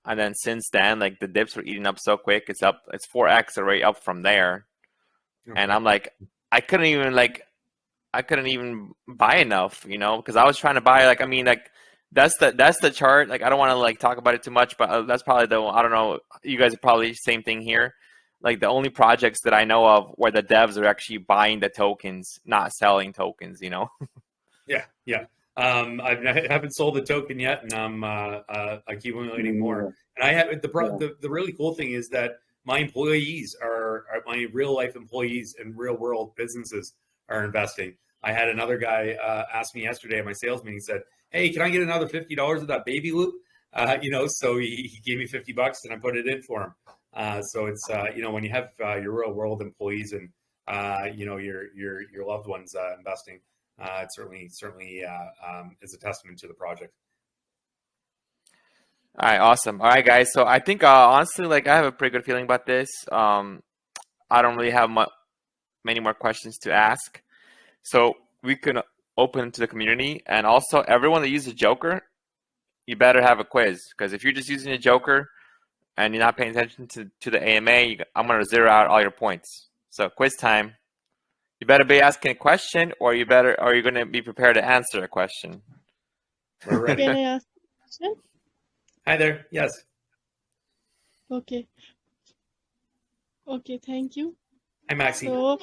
And then since then, like the dips were eating up so quick, it's 4x already up from there. Okay. And I'm like, I couldn't even buy enough, because I was trying to buy, that's the chart. Like, I don't want to like talk about it too much, but that's probably I don't know, you guys are probably same thing here. Like the only projects that I know of where the devs are actually buying the tokens, not selling tokens, Yeah. I haven't sold the token yet, and I'm accumulating more. And I have the really cool thing is that my employees are my real life employees and real world businesses are investing. I had another guy ask me yesterday at my sales meeting, said, "Hey, can I get another $50 of that baby loop?" So he gave me $50 and I put it in for him. So it's when you have your real world employees and your loved ones investing, it certainly is a testament to the project. All right, awesome. All right, guys. So I think honestly, like I have a pretty good feeling about this. I don't really have many more questions to ask, so we can open to the community. And also, everyone that uses Joker, you better have a quiz, because if you're just using a Joker and you're not paying attention to the AMA, I'm gonna zero out all your points. So quiz time. You better be asking a question, or you're gonna be prepared to answer a question. We're ready. Can I ask a question? Hi there. Yes. Okay. Okay, thank you. Hi, Maxie. So,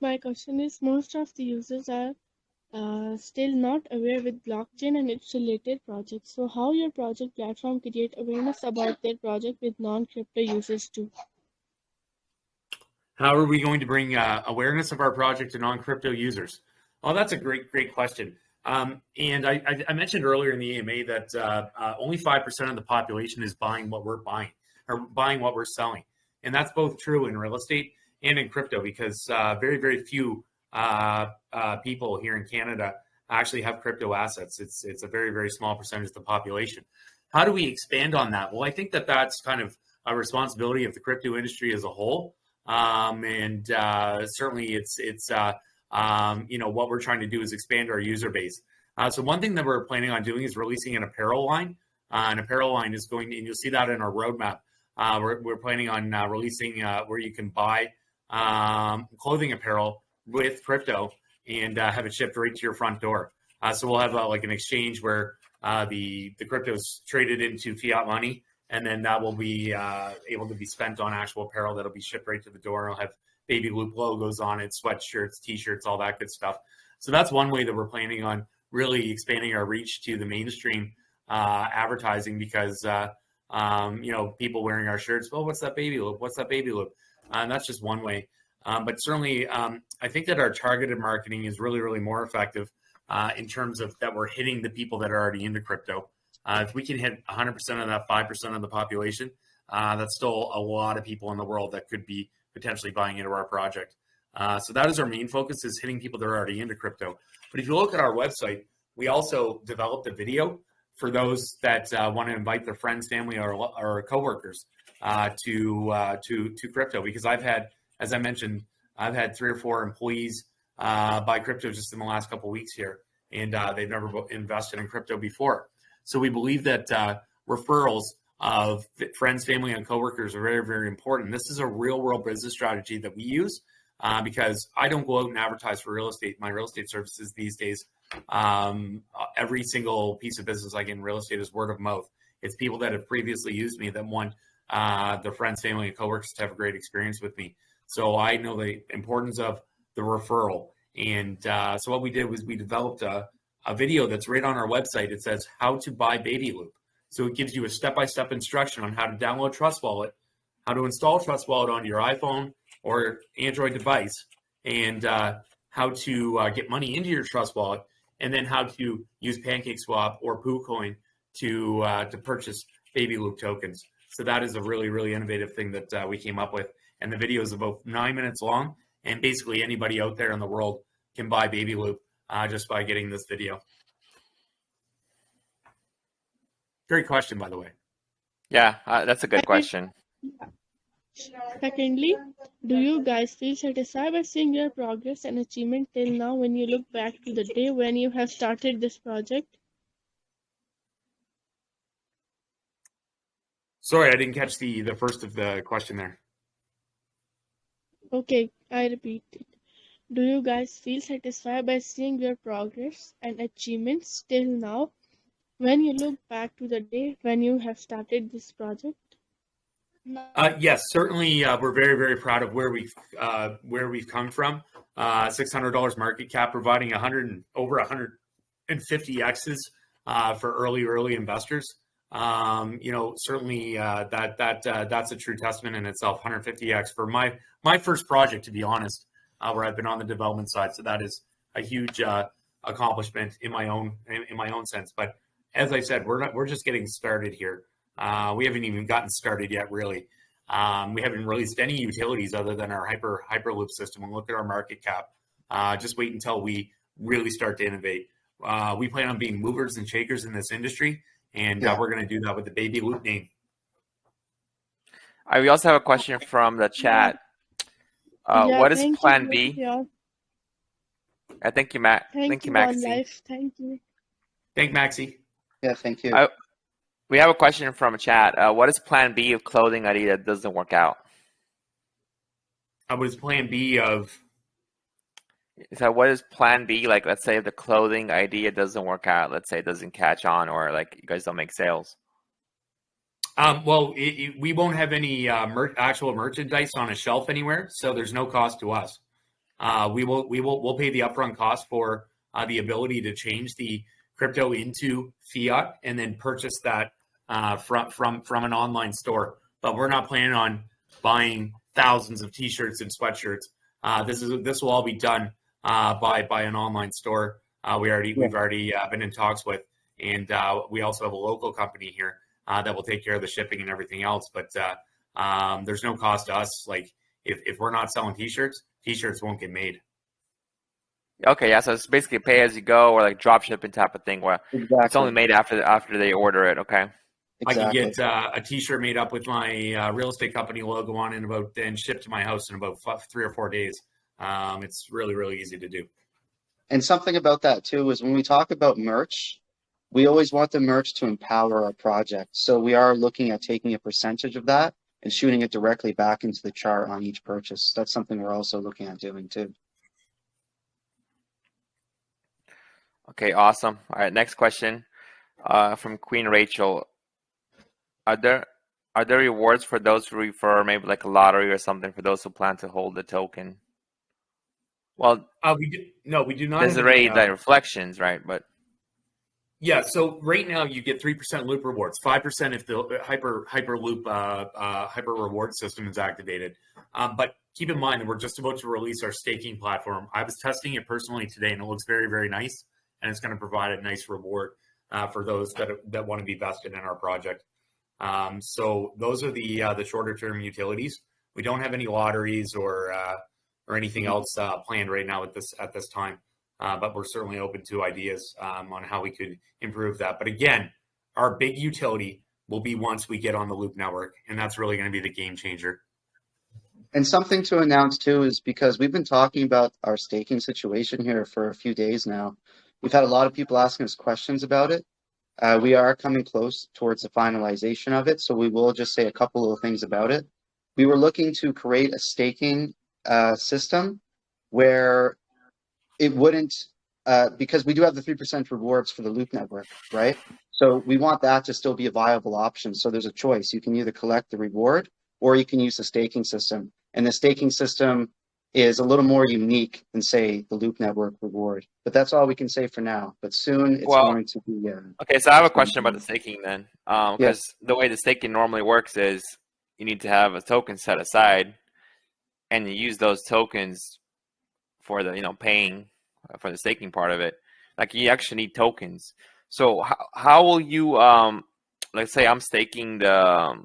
my question is, most of the users are still not aware with blockchain and its related projects. So, how your project platform create awareness about their project with non-crypto users too? How are we going to bring awareness of our project to non-crypto users? Oh, that's a great question. And I mentioned earlier in the AMA that only 5% of the population is buying what we're buying or buying what we're selling. And that's both true in real estate and in crypto, because very few people here in Canada actually have crypto assets. It's a very small percentage of the population. How do we expand on that? Well, I think that that's kind of a responsibility of the crypto industry as a whole. Certainly it's what we're trying to do is expand our user base. So one thing that we're planning on doing is releasing an apparel line. An apparel line is going to, and you'll see that in our roadmap. We're planning on releasing where you can buy clothing apparel with crypto and have it shipped right to your front door. So we'll have like an exchange where the crypto is traded into fiat money, and then that will be able to be spent on actual apparel that'll be shipped right to the door. It'll have Baby Loop logos on it, sweatshirts, t-shirts, all that good stuff. So that's one way that we're planning on really expanding our reach to the mainstream advertising, because people wearing our shirts, well, what's that Baby Loop? What's that Baby Loop? And that's just one way. But certainly, I think that our targeted marketing is really more effective in terms of that we're hitting the people that are already into crypto. If we can hit 100% of that 5% of the population, that's still a lot of people in the world that could be potentially buying into our project. So that is our main focus, is hitting people that are already into crypto. But if you look at our website, we also developed a video for those that want to invite their friends, family, or coworkers to crypto. Because I've had, as I mentioned, I've had 3 or 4 employees buy crypto just in the last couple of weeks here, and they've never invested in crypto before. So we believe that referrals of friends, family, and coworkers are very important. This is a real world business strategy that we use because I don't go out and advertise for real estate. My real estate services these days, every single piece of business I get in real estate is word of mouth. It's people that have previously used me that want their friends, family, and coworkers to have a great experience with me. So I know the importance of the referral. And so what we did was we developed a video that's right on our website. It says how to buy Baby Loop. So it gives you a step-by-step instruction on how to download Trust Wallet, how to install Trust Wallet onto your iPhone or Android device, and how to get money into your Trust Wallet, and then how to use PancakeSwap or PooCoin to purchase Baby Loop tokens. So that is a really innovative thing that we came up with. And the video is about 9 minutes long, and basically anybody out there in the world can buy Baby Loop just by getting this video. Great question, by the way. Yeah, that's a good question. Secondly, do you guys feel satisfied by seeing your progress and achievement till now when you look back to the day when you have started this project? Sorry, I didn't catch the first of the question there. Okay, I repeat it. Do you guys feel satisfied by seeing your progress and achievements till now when you look back to the day when you have started this project? Yes, certainly. We're very proud of where we've come from. $600 market cap, providing over 150 X's for early investors. certainly that's a true testament in itself. 150x for my first project, to be honest, where I've been on the development side. So that is a huge accomplishment in my own sense. But as I said, we're just getting started here. We haven't even gotten started yet, really. We haven't released any utilities other than our Hyperloop system. And look at our market cap. Just wait until we really start to innovate. We plan on being movers and shakers in this industry, and we're going to do that with the Baby Loop name. We also have a question from the chat. What is Plan B? Thank you, Matt. Thank you, Maxie. Thank you. Thank Maxie. Yeah, thank you. We have a question from a chat. What is Plan B of clothing idea that doesn't work out? What is Plan B of? So what is Plan B? Like, let's say if the clothing idea doesn't work out, let's say it doesn't catch on, or like you guys don't make sales. Well, we won't have any actual merchandise on a shelf anywhere, so there's no cost to us. We'll pay the upfront cost for the ability to change the crypto into fiat and then purchase that from an online store. But we're not planning on buying thousands of T-shirts and sweatshirts. This will all be done by an online store. We've already been in talks with, and we also have a local company here that will take care of the shipping and everything else. But there's no cost to us. Like if we're not selling T-shirts won't get made. Okay, yeah, so it's basically pay as you go or like drop shipping type of thing where it's only made after they order it. Okay. Exactly. I can get a T-shirt made up with my real estate company logo on and shipped to my house in about 3 or 4 days. It's really, really easy to do. And something about that too is when we talk about merch, we always want the merch to empower our project. So we are looking at taking a percentage of that and shooting it directly back into the chart on each purchase. That's something we're also looking at doing too. Okay, awesome. All right, next question from Queen Rachel. Are there rewards for those who refer, maybe like a lottery or something for those who plan to hold the token? Well, we do not. There's already the reflections, right? But yeah, so right now you get 3% loop rewards, 5% if the Hyperloop hyper reward system is activated. But keep in mind that we're just about to release our staking platform. I was testing it personally today, and it looks very, very nice, and it's going to provide a nice reward for those that want to be vested in our project. So those are the shorter term utilities. We don't have any lotteries or anything else planned right now at this time. But we're certainly open to ideas on how we could improve that. But again, our big utility will be once we get on the Loop network, and that's really going to be the game changer. And something to announce too is because we've been talking about our staking situation here for a few days now. We've had a lot of people asking us questions about it. We are coming close towards the finalization of it, so we will just say a couple of things about it. We were looking to create a staking system where it wouldn't, because we do have the 3% rewards for the Loop network, right? So we want that to still be a viable option. So there's a choice. You can either collect the reward or you can use the staking system. And the staking system is a little more unique than, say, the Loop network reward. But that's all we can say for now. But soon it's going to be... okay, so I have a question about the staking then. Because the way the staking normally works is you need to have a token set aside and you use those tokens for the paying for the staking part of it. Like you actually need tokens. So how will you let's say I'm staking the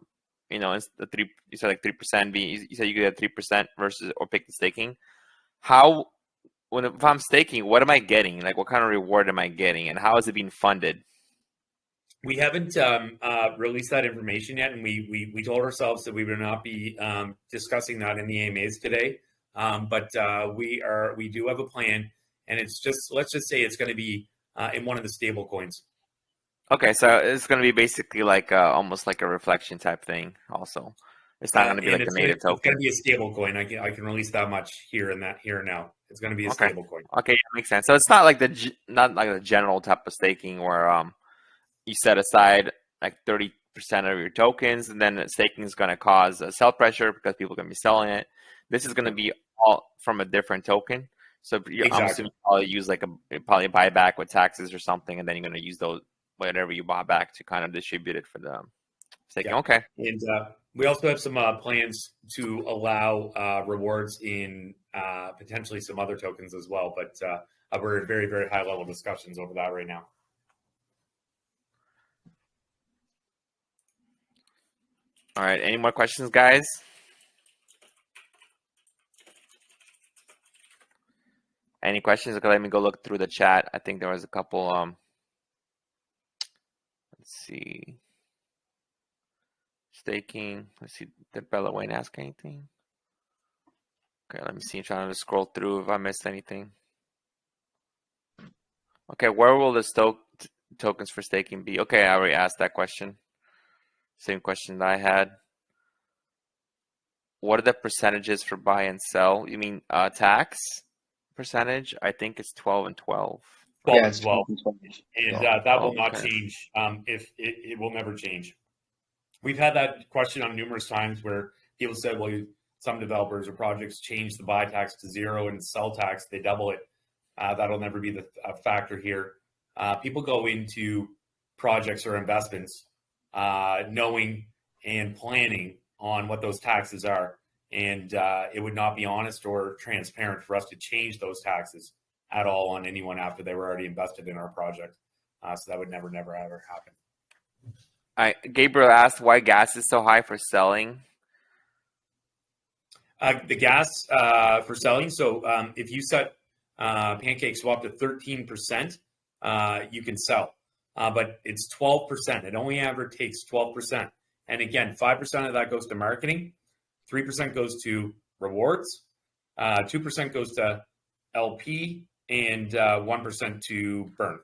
it's the 3, you said like 3%, you said you get 3% versus or pick the staking. If I'm staking, what am I getting? Like what kind of reward am I getting and how is it being funded? We haven't released that information yet, and we told ourselves that we would not be discussing that in the AMAs today. But we do have a plan, and let's just say it's going to be in one of the stable coins. Okay, so it's going to be basically like almost like a reflection type thing. Also, it's not going to be like a native token. It's going to be a stable coin. I can release that much here and now. It's going to be a stable coin. Okay, that makes sense. So it's not like the general type of staking where you set aside like 30% of your tokens, and then staking is going to cause a sell pressure because people are going to be selling it. This is going to be all from a different token. So I'm assuming you probably use like probably buyback with taxes or something, and then you're going to use whatever you bought back to kind of distribute it for the staking. Yeah. Okay. And we also have some plans to allow rewards in potentially some other tokens as well, but we're in very, very high level discussions over that right now. All right. Any more questions, guys? Any questions? Okay, let me go look through the chat. I think there was a couple. Let's see. Staking. Let's see. Did Bella Wayne ask anything? Okay, let me see. I'm trying to scroll through if I missed anything. Okay, where will the tokens for staking be? Okay, I already asked that question. Same question that I had. What are the percentages for buy and sell? You mean tax percentage? I think it's 12 and 12. 12 Yeah, and it's 12. 12 and 12. And that will not okay. change. If it will never change. We've had that question on numerous times where people said, well, some developers or projects change the buy tax to 0 and sell tax, they double it. That'll never be the factor here. People go into projects or investments knowing and planning on what those taxes are. And it would not be honest or transparent for us to change those taxes at all on anyone after they were already invested in our project. So that would never, ever happen. Gabriel asked why gas is so high for selling. The gas for selling. So if you set Pancake Swap to 13%, you can sell. But it's 12%. It only ever takes 12%. And again, 5% of that goes to marketing, 3% goes to rewards, 2% goes to LP, and 1% to burn.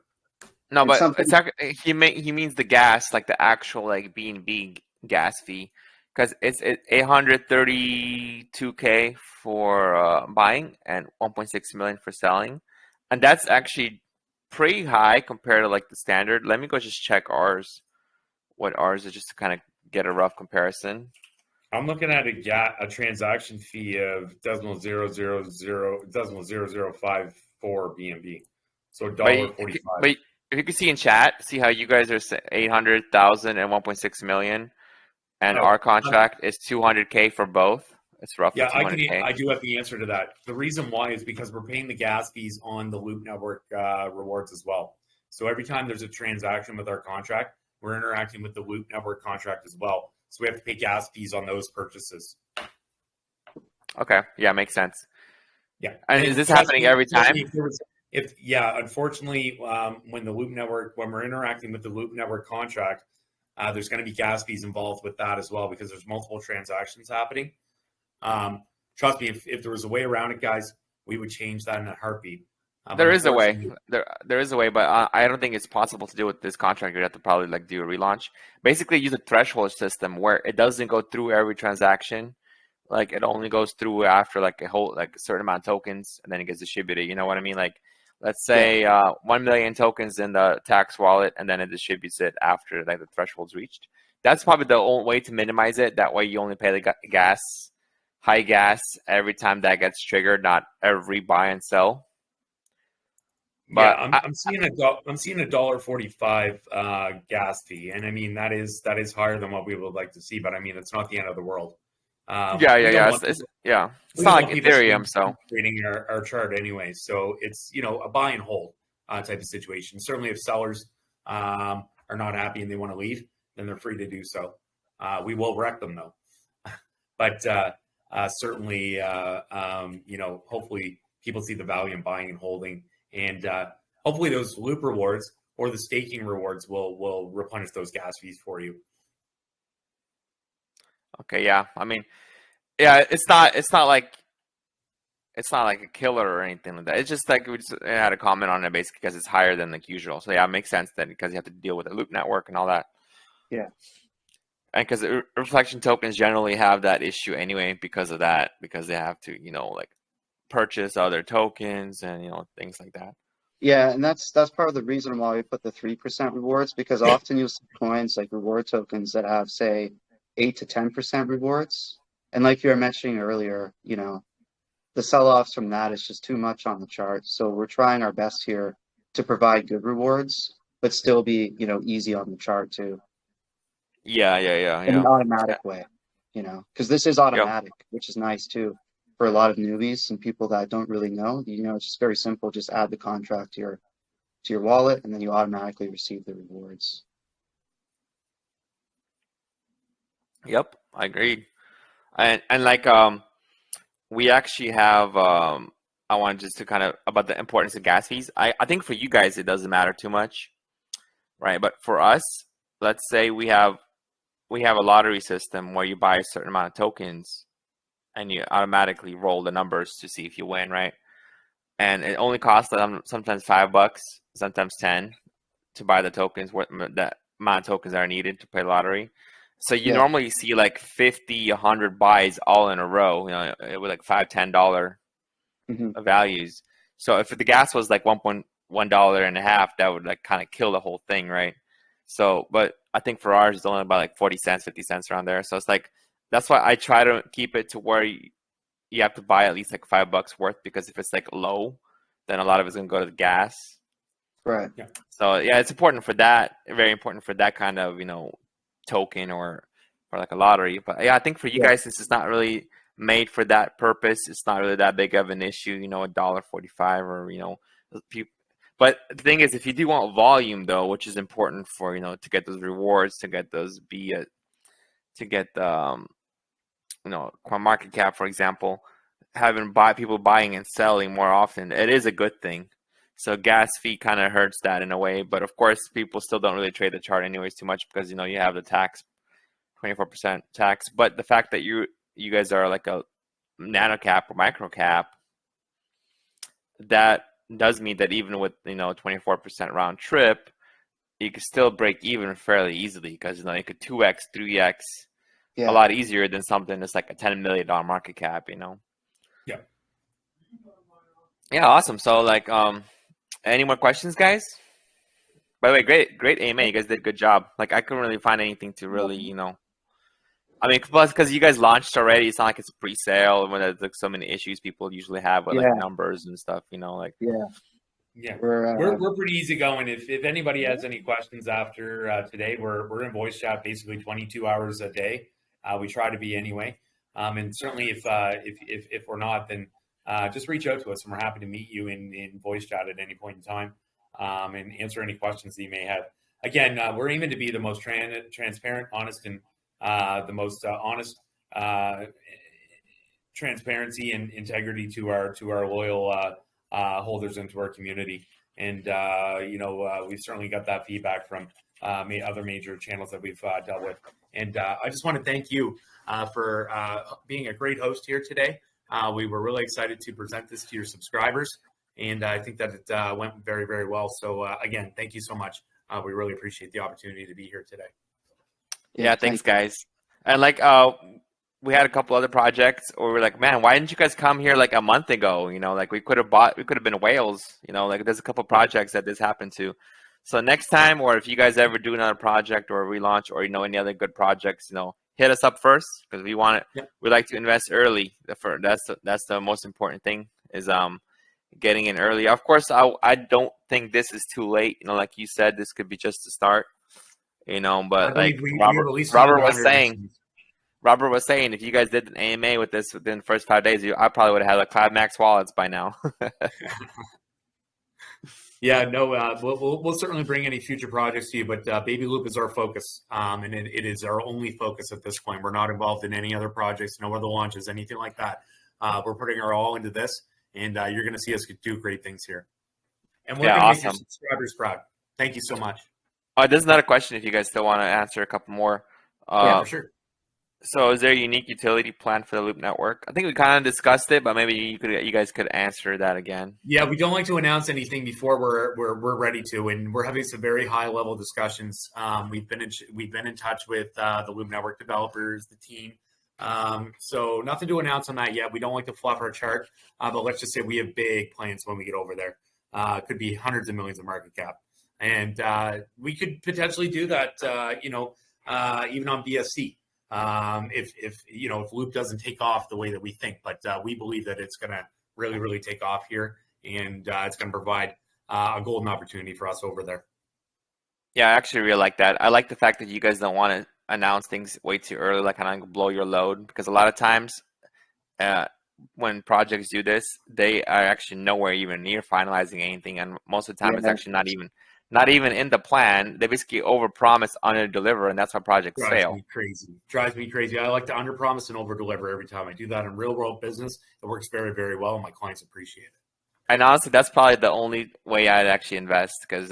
No, And but something- it's he means the gas, like the actual like B&B gas fee, because it's 832K for buying and 1.6 million for selling, and that's actually pretty high compared to like the standard. Let me go just check ours, what ours is, just to kind of get a rough comparison. I'm looking at a transaction fee of .0000054 BNB, so $1.45. But if you can see in chat, see how you guys are 800,000 and 1.6 million, and our contract is 200K for both. It's roughly 200K. I do have the answer to that. The reason why is because we're paying the gas fees on the LoopNetwork rewards as well. So every time there's a transaction with our contract, we're interacting with the LoopNetwork contract as well. So we have to pay gas fees on those purchases. Okay, yeah, makes sense. Yeah, and is this happening every time? Unfortunately, when we're interacting with the LoopNetwork contract, there's going to be gas fees involved with that as well because there's multiple transactions happening. Trust me, if there was a way around it, guys, we would change that in a heartbeat. There is a way. There is a way, but I don't think it's possible to do with this contract. You'd have to probably like do a relaunch. Basically, use a threshold system where it doesn't go through every transaction. Like it only goes through after like a certain amount of tokens, and then it gets distributed. You know what I mean? Like let's say 1 million tokens in the tax wallet, and then it distributes it after like the threshold's reached. That's probably the only way to minimize it. That way, you only pay the high gas every time that gets triggered, not every buy and sell. But I'm seeing $1.45 gas fee, and I mean that is higher than what we would like to see. But I mean, it's not the end of the world. It's not like Ethereum, so trading our chart anyway. So it's a buy and hold type of situation. Certainly, if sellers are not happy and they want to leave, then they're free to do so. We will wreck them though. But certainly, hopefully people see the value in buying and holding. And hopefully those loop rewards or the staking rewards will replenish those gas fees for you. Okay, yeah. I mean, yeah, it's not like a killer or anything like that. It's just like we just had a comment on it basically because it's higher than like usual. So yeah, it makes sense then because you have to deal with the LoopNetwork and all that. Yeah. And because reflection tokens generally have that issue anyway because of that, because they have to, like purchase other tokens and, things like that. Yeah, and that's part of the reason why we put the 3% rewards, because often you'll see coins like reward tokens that have, say, 8 to 10% rewards. And like you were mentioning earlier, the sell-offs from that is just too much on the chart. So we're trying our best here to provide good rewards. but still be, you know, easy on the chart too, Yeah, in an yeah. automatic way, you know, because this is Yep. automatic, which is nice too for a lot of newbies and people that don't really know. You know, it's just very simple. Just add the contract to your wallet, and then you automatically receive the rewards. Yep, I agreed. And like we actually have I wanted just to kind of about the importance of gas fees. I think for you guys it doesn't matter too much, right? But for us, let's say we have a lottery system where you buy a certain amount of tokens and you automatically roll the numbers to see if you win, right? And it only costs them sometimes $5, sometimes 10 to buy the tokens, what that amount of tokens that are needed to play lottery. So you Yeah. normally see like 50, 100 buys all in a row, you know, with like $5, $10 Hmm. values. So if the gas was like $1.50, that would like kind of kill the whole thing, right? So, but I think for ours, it's only about like 40 cents, 50 cents around there. So it's like, that's why I try to keep it to where you have to buy at least like $5 worth, because if it's like low, then a lot of it's gonna go to the gas. Right. Yeah. So yeah, it's important for that. Very important for that kind of, you know, token or like a lottery. But yeah, I think for you Yeah. guys, since it's not really made for that purpose, it's not really that big of an issue. You know, $1.45 or you know, but the thing is, if you do want volume though, which is important for you know to get those rewards, to get those to get the you know coin market cap, for example, having people buying and selling more often, it is a good thing. So gas fee kind of hurts that in a way, but of course people still don't really trade the chart anyways too much because you know you have the tax, 24% tax. But the fact that you guys are like a nano cap or micro cap, that does mean that even with you know 24% round trip, you can still break even fairly easily because you know you could 2x, 3x a Yeah. lot easier than something that's like a $10 million market cap, you know. Yeah. Yeah, awesome. So like any more questions, guys? By the way, great AMA. You guys did a good job. Like I couldn't really find anything to really, you know. I mean, plus because you guys launched already, it's not like it's a pre-sale when there's like so many issues people usually have with like Yeah. numbers and stuff. You know, like Yeah. Yeah, We're we're pretty easy going. If anybody has any questions after today, we're in voice chat basically 22 hours a day. We try to be anyway. And certainly if we're not, then just reach out to us, and we're happy to meet you in voice chat at any point in time, and answer any questions that you may have. Again, we're aiming to be the most transparent, honest, and the most honest transparency and integrity to our loyal holders into our community. And we've certainly got that feedback from other major channels that we've dealt with. And I just want to thank you for being a great host here today. We were really excited to present this to your subscribers, and I think that it went very, very well. So again, thank you so much. We really appreciate the opportunity to be here today. yeah, thanks thank guys. And like we had a couple other projects where we're like, man, why didn't you guys come here like a month ago? You know, like we could have been whales, you know, like there's a couple projects that this happened to. So next time, or if you guys ever do another project or relaunch or you know any other good projects, you know, hit us up first because we want it. Yeah. We like to invest early. That's the most important thing is getting in early. Of course, I don't think this is too late. You know, like you said, this could be just the start. You know, I but like believe we released it Robert under was saying, if you guys did an AMA with this within the first 5 days, I probably would have had like 5 max wallets by now. Yeah, no, we'll certainly bring any future projects to you, but Baby Loop is our focus, and it is our only focus at this point. We're not involved in any other projects, no other launches, anything like that. We're putting our all into this, and you're going to see us do great things here. And we're Yeah, going to make your awesome. subscribers proud. Thank you so much. There's another question if you guys still want to answer a couple more. Yeah, for sure. So is there a unique utility plan for the Loop network? I think we kind of discussed it, but maybe you guys could answer that again. Yeah, we don't like to announce anything before we're ready to, and we're having some very high level discussions. We've been in touch with the Loop network developers, the team. So nothing to announce on that yet. We don't like to fluff our chart, but let's just say we have big plans when we get over there. It could be hundreds of millions of market cap, and we could potentially do that. Even on BSC. If Loop doesn't take off the way that we think, but we believe that it's going to really, really take off here, and it's going to provide a golden opportunity for us over there. Yeah, I actually really like that. I like the fact that you guys don't want to announce things way too early, like kind of blow your load, because a lot of times uh, when projects do this, they are actually nowhere even near finalizing anything, and most of the time it's Yeah. actually not even in the plan. They basically overpromise, underdeliver, and that's why projects Drives fail. me crazy. Drives me crazy. I like to underpromise and overdeliver every time. I do that in real world business. It works very, very well, and my clients appreciate it. And honestly, that's probably the only way I'd actually invest, because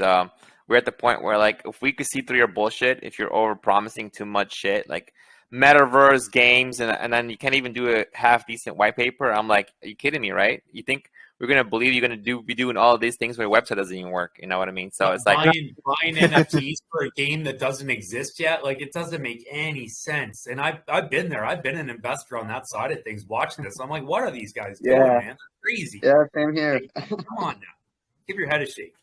we're at the point where, like, if we could see through your bullshit, if you're over promising too much shit, like metaverse games, and then you can't even do a half decent white paper. I'm like, are you kidding me, right? You think we're gonna believe you're gonna be doing all of these things when your website doesn't even work? You know what I mean? So it's like, buying NFTs for a game that doesn't exist yet, like it doesn't make any sense. And I've been there. I've been an investor on that side of things, watching this. I'm like, what are these guys doing, Yeah. man? They're crazy. Yeah, same here. Hey, come on now, give your head a shake.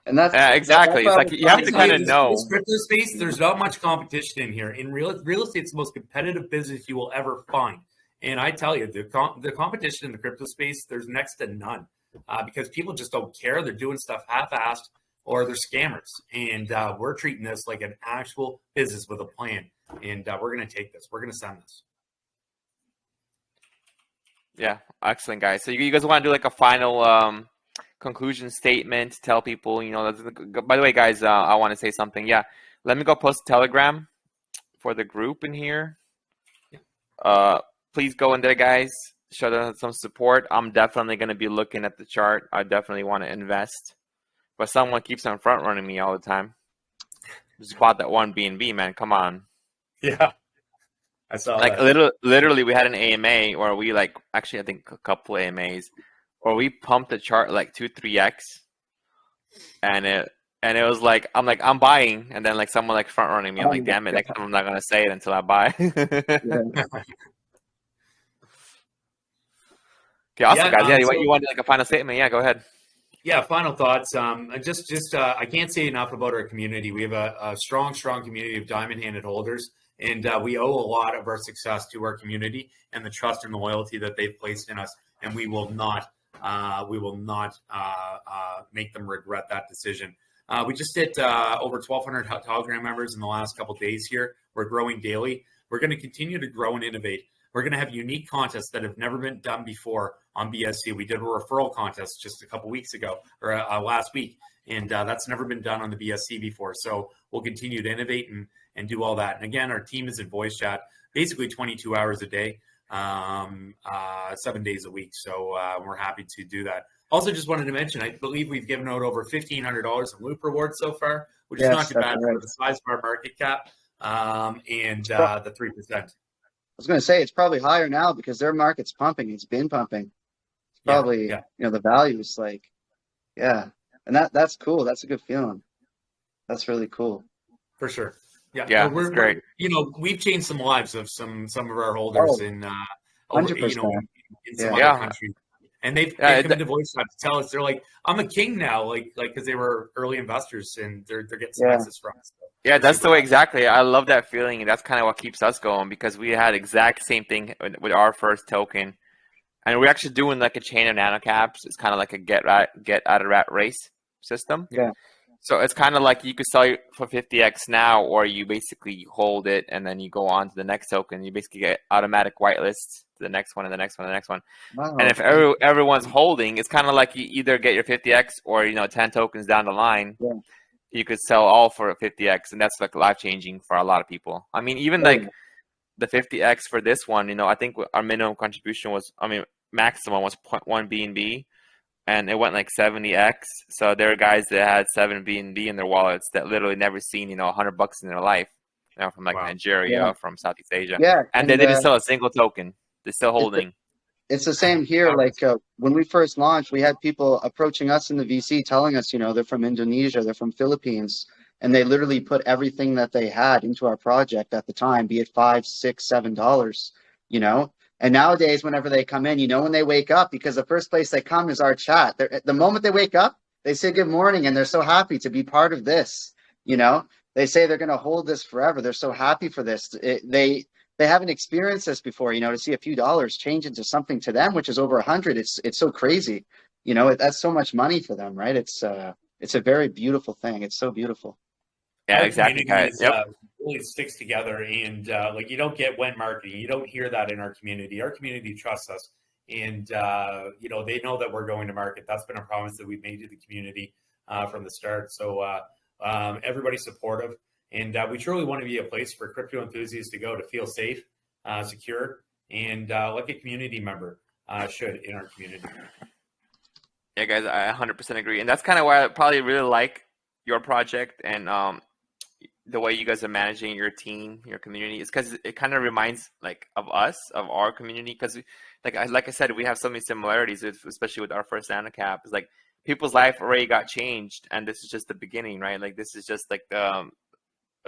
And that's exactly. It's like you have to kind of know. This crypto space, there's not much competition in here. In real estate, it's the most competitive business you will ever find. And I tell you, the competition in the crypto space, there's next to none, because people just don't care. They're doing stuff half-assed, or they're scammers. And we're treating this like an actual business with a plan. And we're going to take this. We're going to send this. Yeah, excellent, guys. So you guys want to do like a final conclusion statement? Tell people, by the way, guys, I want to say something. Yeah, let me go post a Telegram for the group in here. Please go in there, guys. Show them some support. I'm definitely going to be looking at the chart. I definitely want to invest, but someone keeps on front running me all the time. Just bought that one BNB, man. Come on. Yeah, I saw like that. literally, we had an AMA, or we actually I think a couple AMAs, or we pumped the chart like 2-3x, and it was like I'm buying, and then like someone like front running me. I'm like, damn it, next time I'm not gonna say it until I buy. Okay, awesome, guys. Yeah, you wanted like a final statement? Yeah, go ahead. Yeah, final thoughts. I can't say enough about our community. We have a strong community of diamond-handed holders, and we owe a lot of our success to our community and the trust and the loyalty that they've placed in us. And we will not make them regret that decision. We just hit over 1,200 Telegram members in the last couple of days here. We're growing daily. We're going to continue to grow and innovate. We're going to have unique contests that have never been done before on BSC. We did a referral contest just a couple weeks ago, or last week, and that's never been done on the BSC before. So we'll continue to innovate and do all that. And again, our team is in voice chat basically 22 hours a day, 7 days a week. So we're happy to do that. Also, just wanted to mention, I believe we've given out over $1,500 in Loop rewards so far, which is not too bad for the size of our market cap and the 3%. I was going to say it's probably higher now because their market's pumping. It's been pumping. It's probably, the value is like, and that's cool. That's a good feeling. That's really cool. For sure. Yeah, we're great. We've changed some lives of some of our holders in some other countries. And they've come into voice chat to tell us, they're like, I'm a king now, like because they were early investors and they're getting some access from us. So that's the way, exactly. I love that feeling, and that's kind of what keeps us going, because we had exact same thing with our first token, and we're actually doing like a chain of nanocaps. It's kind of like a get out of rat race system. Yeah. So it's kind of like you could sell it for 50x now, or you basically hold it and then you go on to the next token. You basically get automatic whitelists to the next one and the next one and the next one. Wow. And if everyone's holding, it's kind of like you either get your 50x or 10 tokens down the line. Yeah. You could sell all for 50x, and that's like life changing for a lot of people. I mean, even like the 50x for this one, I think our minimum contribution was, maximum was 0.1 BNB. And it went like 70x. So there are guys that had 7 BNB in their wallets that literally never seen, $100 in their life, from like Nigeria, from Southeast Asia. Yeah. And they didn't sell a single token. They're still holding. It's the same here. Like when we first launched, we had people approaching us in the VC telling us, they're from Indonesia, they're from Philippines, and they literally put everything that they had into our project at the time, be it $5, $6, $7, And nowadays, whenever they come in, when they wake up, because the first place they come is our chat. The moment they wake up, they say good morning, and they're so happy to be part of this. They say they're going to hold this forever. They're so happy for this. They haven't experienced this before, to see a few dollars change into something to them, which is over 100. It's so crazy. That's so much money for them, right? It's a very beautiful thing. It's so beautiful. Yeah, Our exactly, community guys. is Yep. really sticks together, and like you don't get wet marketing. You don't hear that in our community. Our community trusts us, and they know that we're going to market. That's been a promise that we've made to the community from the start. So everybody's supportive, and we truly want to be a place for crypto enthusiasts to go to feel safe, secure, and like a community member should in our community. Yeah, guys, I 100% agree, and that's kind of why I probably really like your project and the way you guys are managing your team, your community, is because it kind of reminds like of us, of our community, because like I said, we have so many similarities, especially with our first NanoCap. It's like people's life already got changed, and this is just the beginning, right? Like this is just like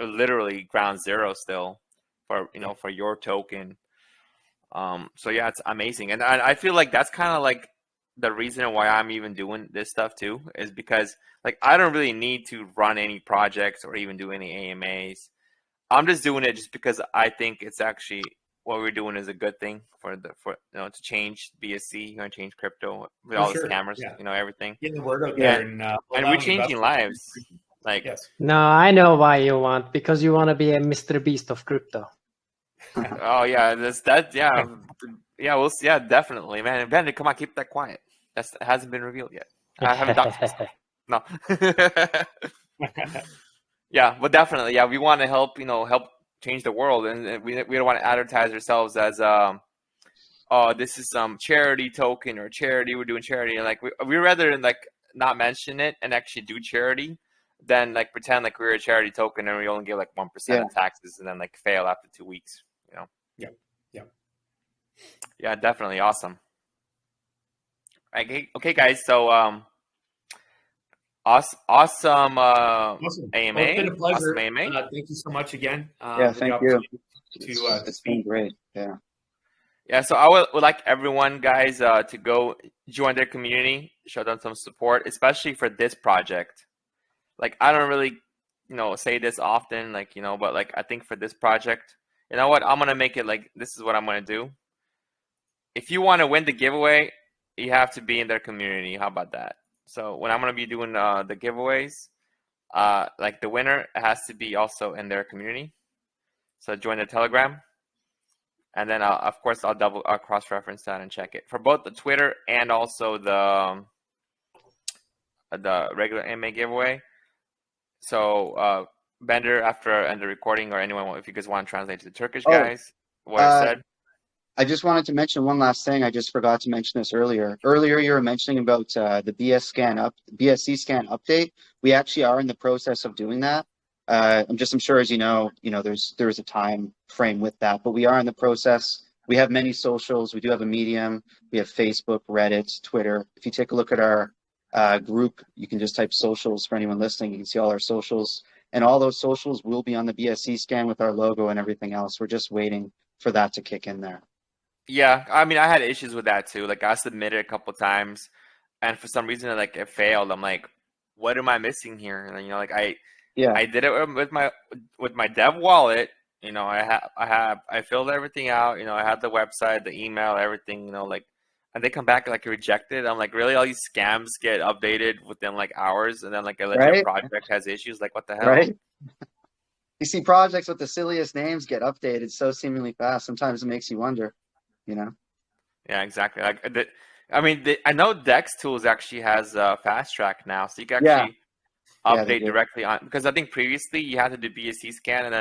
literally ground zero still for for your token. So yeah, it's amazing, and I feel like that's kind of like the reason why I'm even doing this stuff too, is because like I don't really need to run any projects or even do any AMAs. I'm just doing it just because I think it's actually what we're doing is a good thing for to change BSC, you're gonna change crypto with all the scammers, everything. Getting the word out Yeah. there, and we're changing lives. Like yes. No, I know why you want, because you want to be a Mr. Beast of crypto. oh yeah, yeah, we'll see. Yeah, definitely, man. Ben, come on, keep that quiet. It hasn't been revealed yet. I haven't done no. Yeah, but definitely, yeah, we want to help, help change the world, and we don't want to advertise ourselves as oh, this is some charity token or charity. We're doing charity, and like we rather like not mention it and actually do charity than like pretend like we're a charity token and we only give like 1% in taxes and then like fail after 2 weeks. Yeah, definitely awesome. Okay, guys. So awesome AMA. Well, it's been a pleasure. Awesome AMA. Thank you so much again. Thank you. To speak. Been great. Yeah. Yeah, so I would like everyone, guys, to go join their community, show them some support, especially for this project. Like, I don't really, say this often, like, but like, I think for this project, you know what, I'm going to make it like, this is what I'm going to do. If you want to win the giveaway, you have to be in their community. How about that? So when I'm going to be doing the giveaways, like the winner has to be also in their community. So join the Telegram. And then, of course, I'll cross-reference that and check it for both the Twitter and also the regular AMA giveaway. So, Bender, after I end the recording, or anyone, if you guys want to translate to the Turkish guys, what I said. I just wanted to mention one last thing. I just forgot to mention this earlier. Earlier, you were mentioning about the BSC scan update. We actually are in the process of doing that. I'm sure as you know, there's a time frame with that, but we are in the process. We have many socials. We do have a Medium. We have Facebook, Reddit, Twitter. If you take a look at our group, you can just type socials for anyone listening. You can see all our socials, and all those socials will be on the BSC scan with our logo and everything else. We're just waiting for that to kick in there. Yeah, I mean, I had issues with that too. Like, I submitted a couple times, and for some reason, like, it failed. I'm like, what am I missing here? And like I did it with my dev wallet. I filled everything out. I had the website, the email, everything. And they come back like rejected. I'm like, really? All these scams get updated within like hours, and then like a legit project has issues. Like, what the hell? Right. You see projects with the silliest names get updated so seemingly fast. Sometimes it makes you wonder. Yeah, exactly. Like, I know Dex Tools actually has fast track now, so you can actually update directly on. Because I think previously you had to do BSC scan,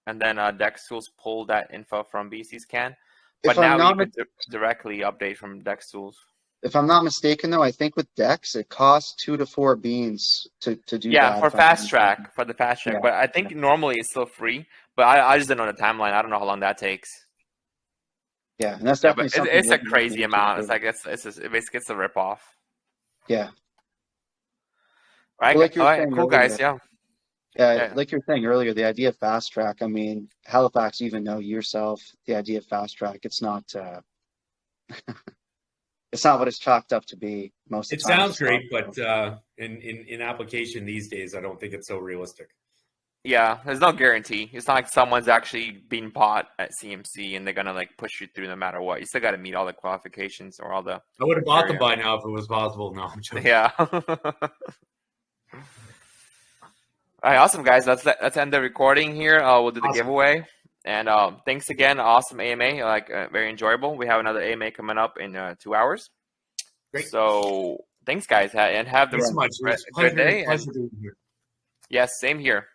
and then Dex Tools pulled that info from BSC scan. But now you can directly update from Dex Tools. If I'm not mistaken, though, I think with Dex it costs 2 to 4 beans to do that. Yeah, for the fast track. Yeah. But I think normally it's still free. But I just don't know the timeline. I don't know how long that takes. Yeah, and that's definitely something. It's a crazy amount. It's like it basically it's a ripoff. Yeah. Right. Well, like all right. Cool, earlier, guys. Yeah. Like you were saying earlier, the idea of fast track. I mean, Halifax, even know yourself, the idea of fast track. It's not. It's not what it's chalked up to be most of the time. It sounds great, but in application these days, I don't think it's so realistic. Yeah, there's no guarantee. It's not like someone's actually being bought at CMC and they're gonna like push you through no matter what. You still got to meet all the qualifications or all the. I would have bought them by now if it was possible. No, I'm joking. Yeah. All right, awesome, guys. Let's end the recording here. We'll do the Awesome. giveaway. And thanks again. Awesome AMA. Like very enjoyable. We have another AMA coming up in 2 hours. Great. So thanks, guys, and have the Thanks so much. It was good day. pleasure being here. Yes, same here.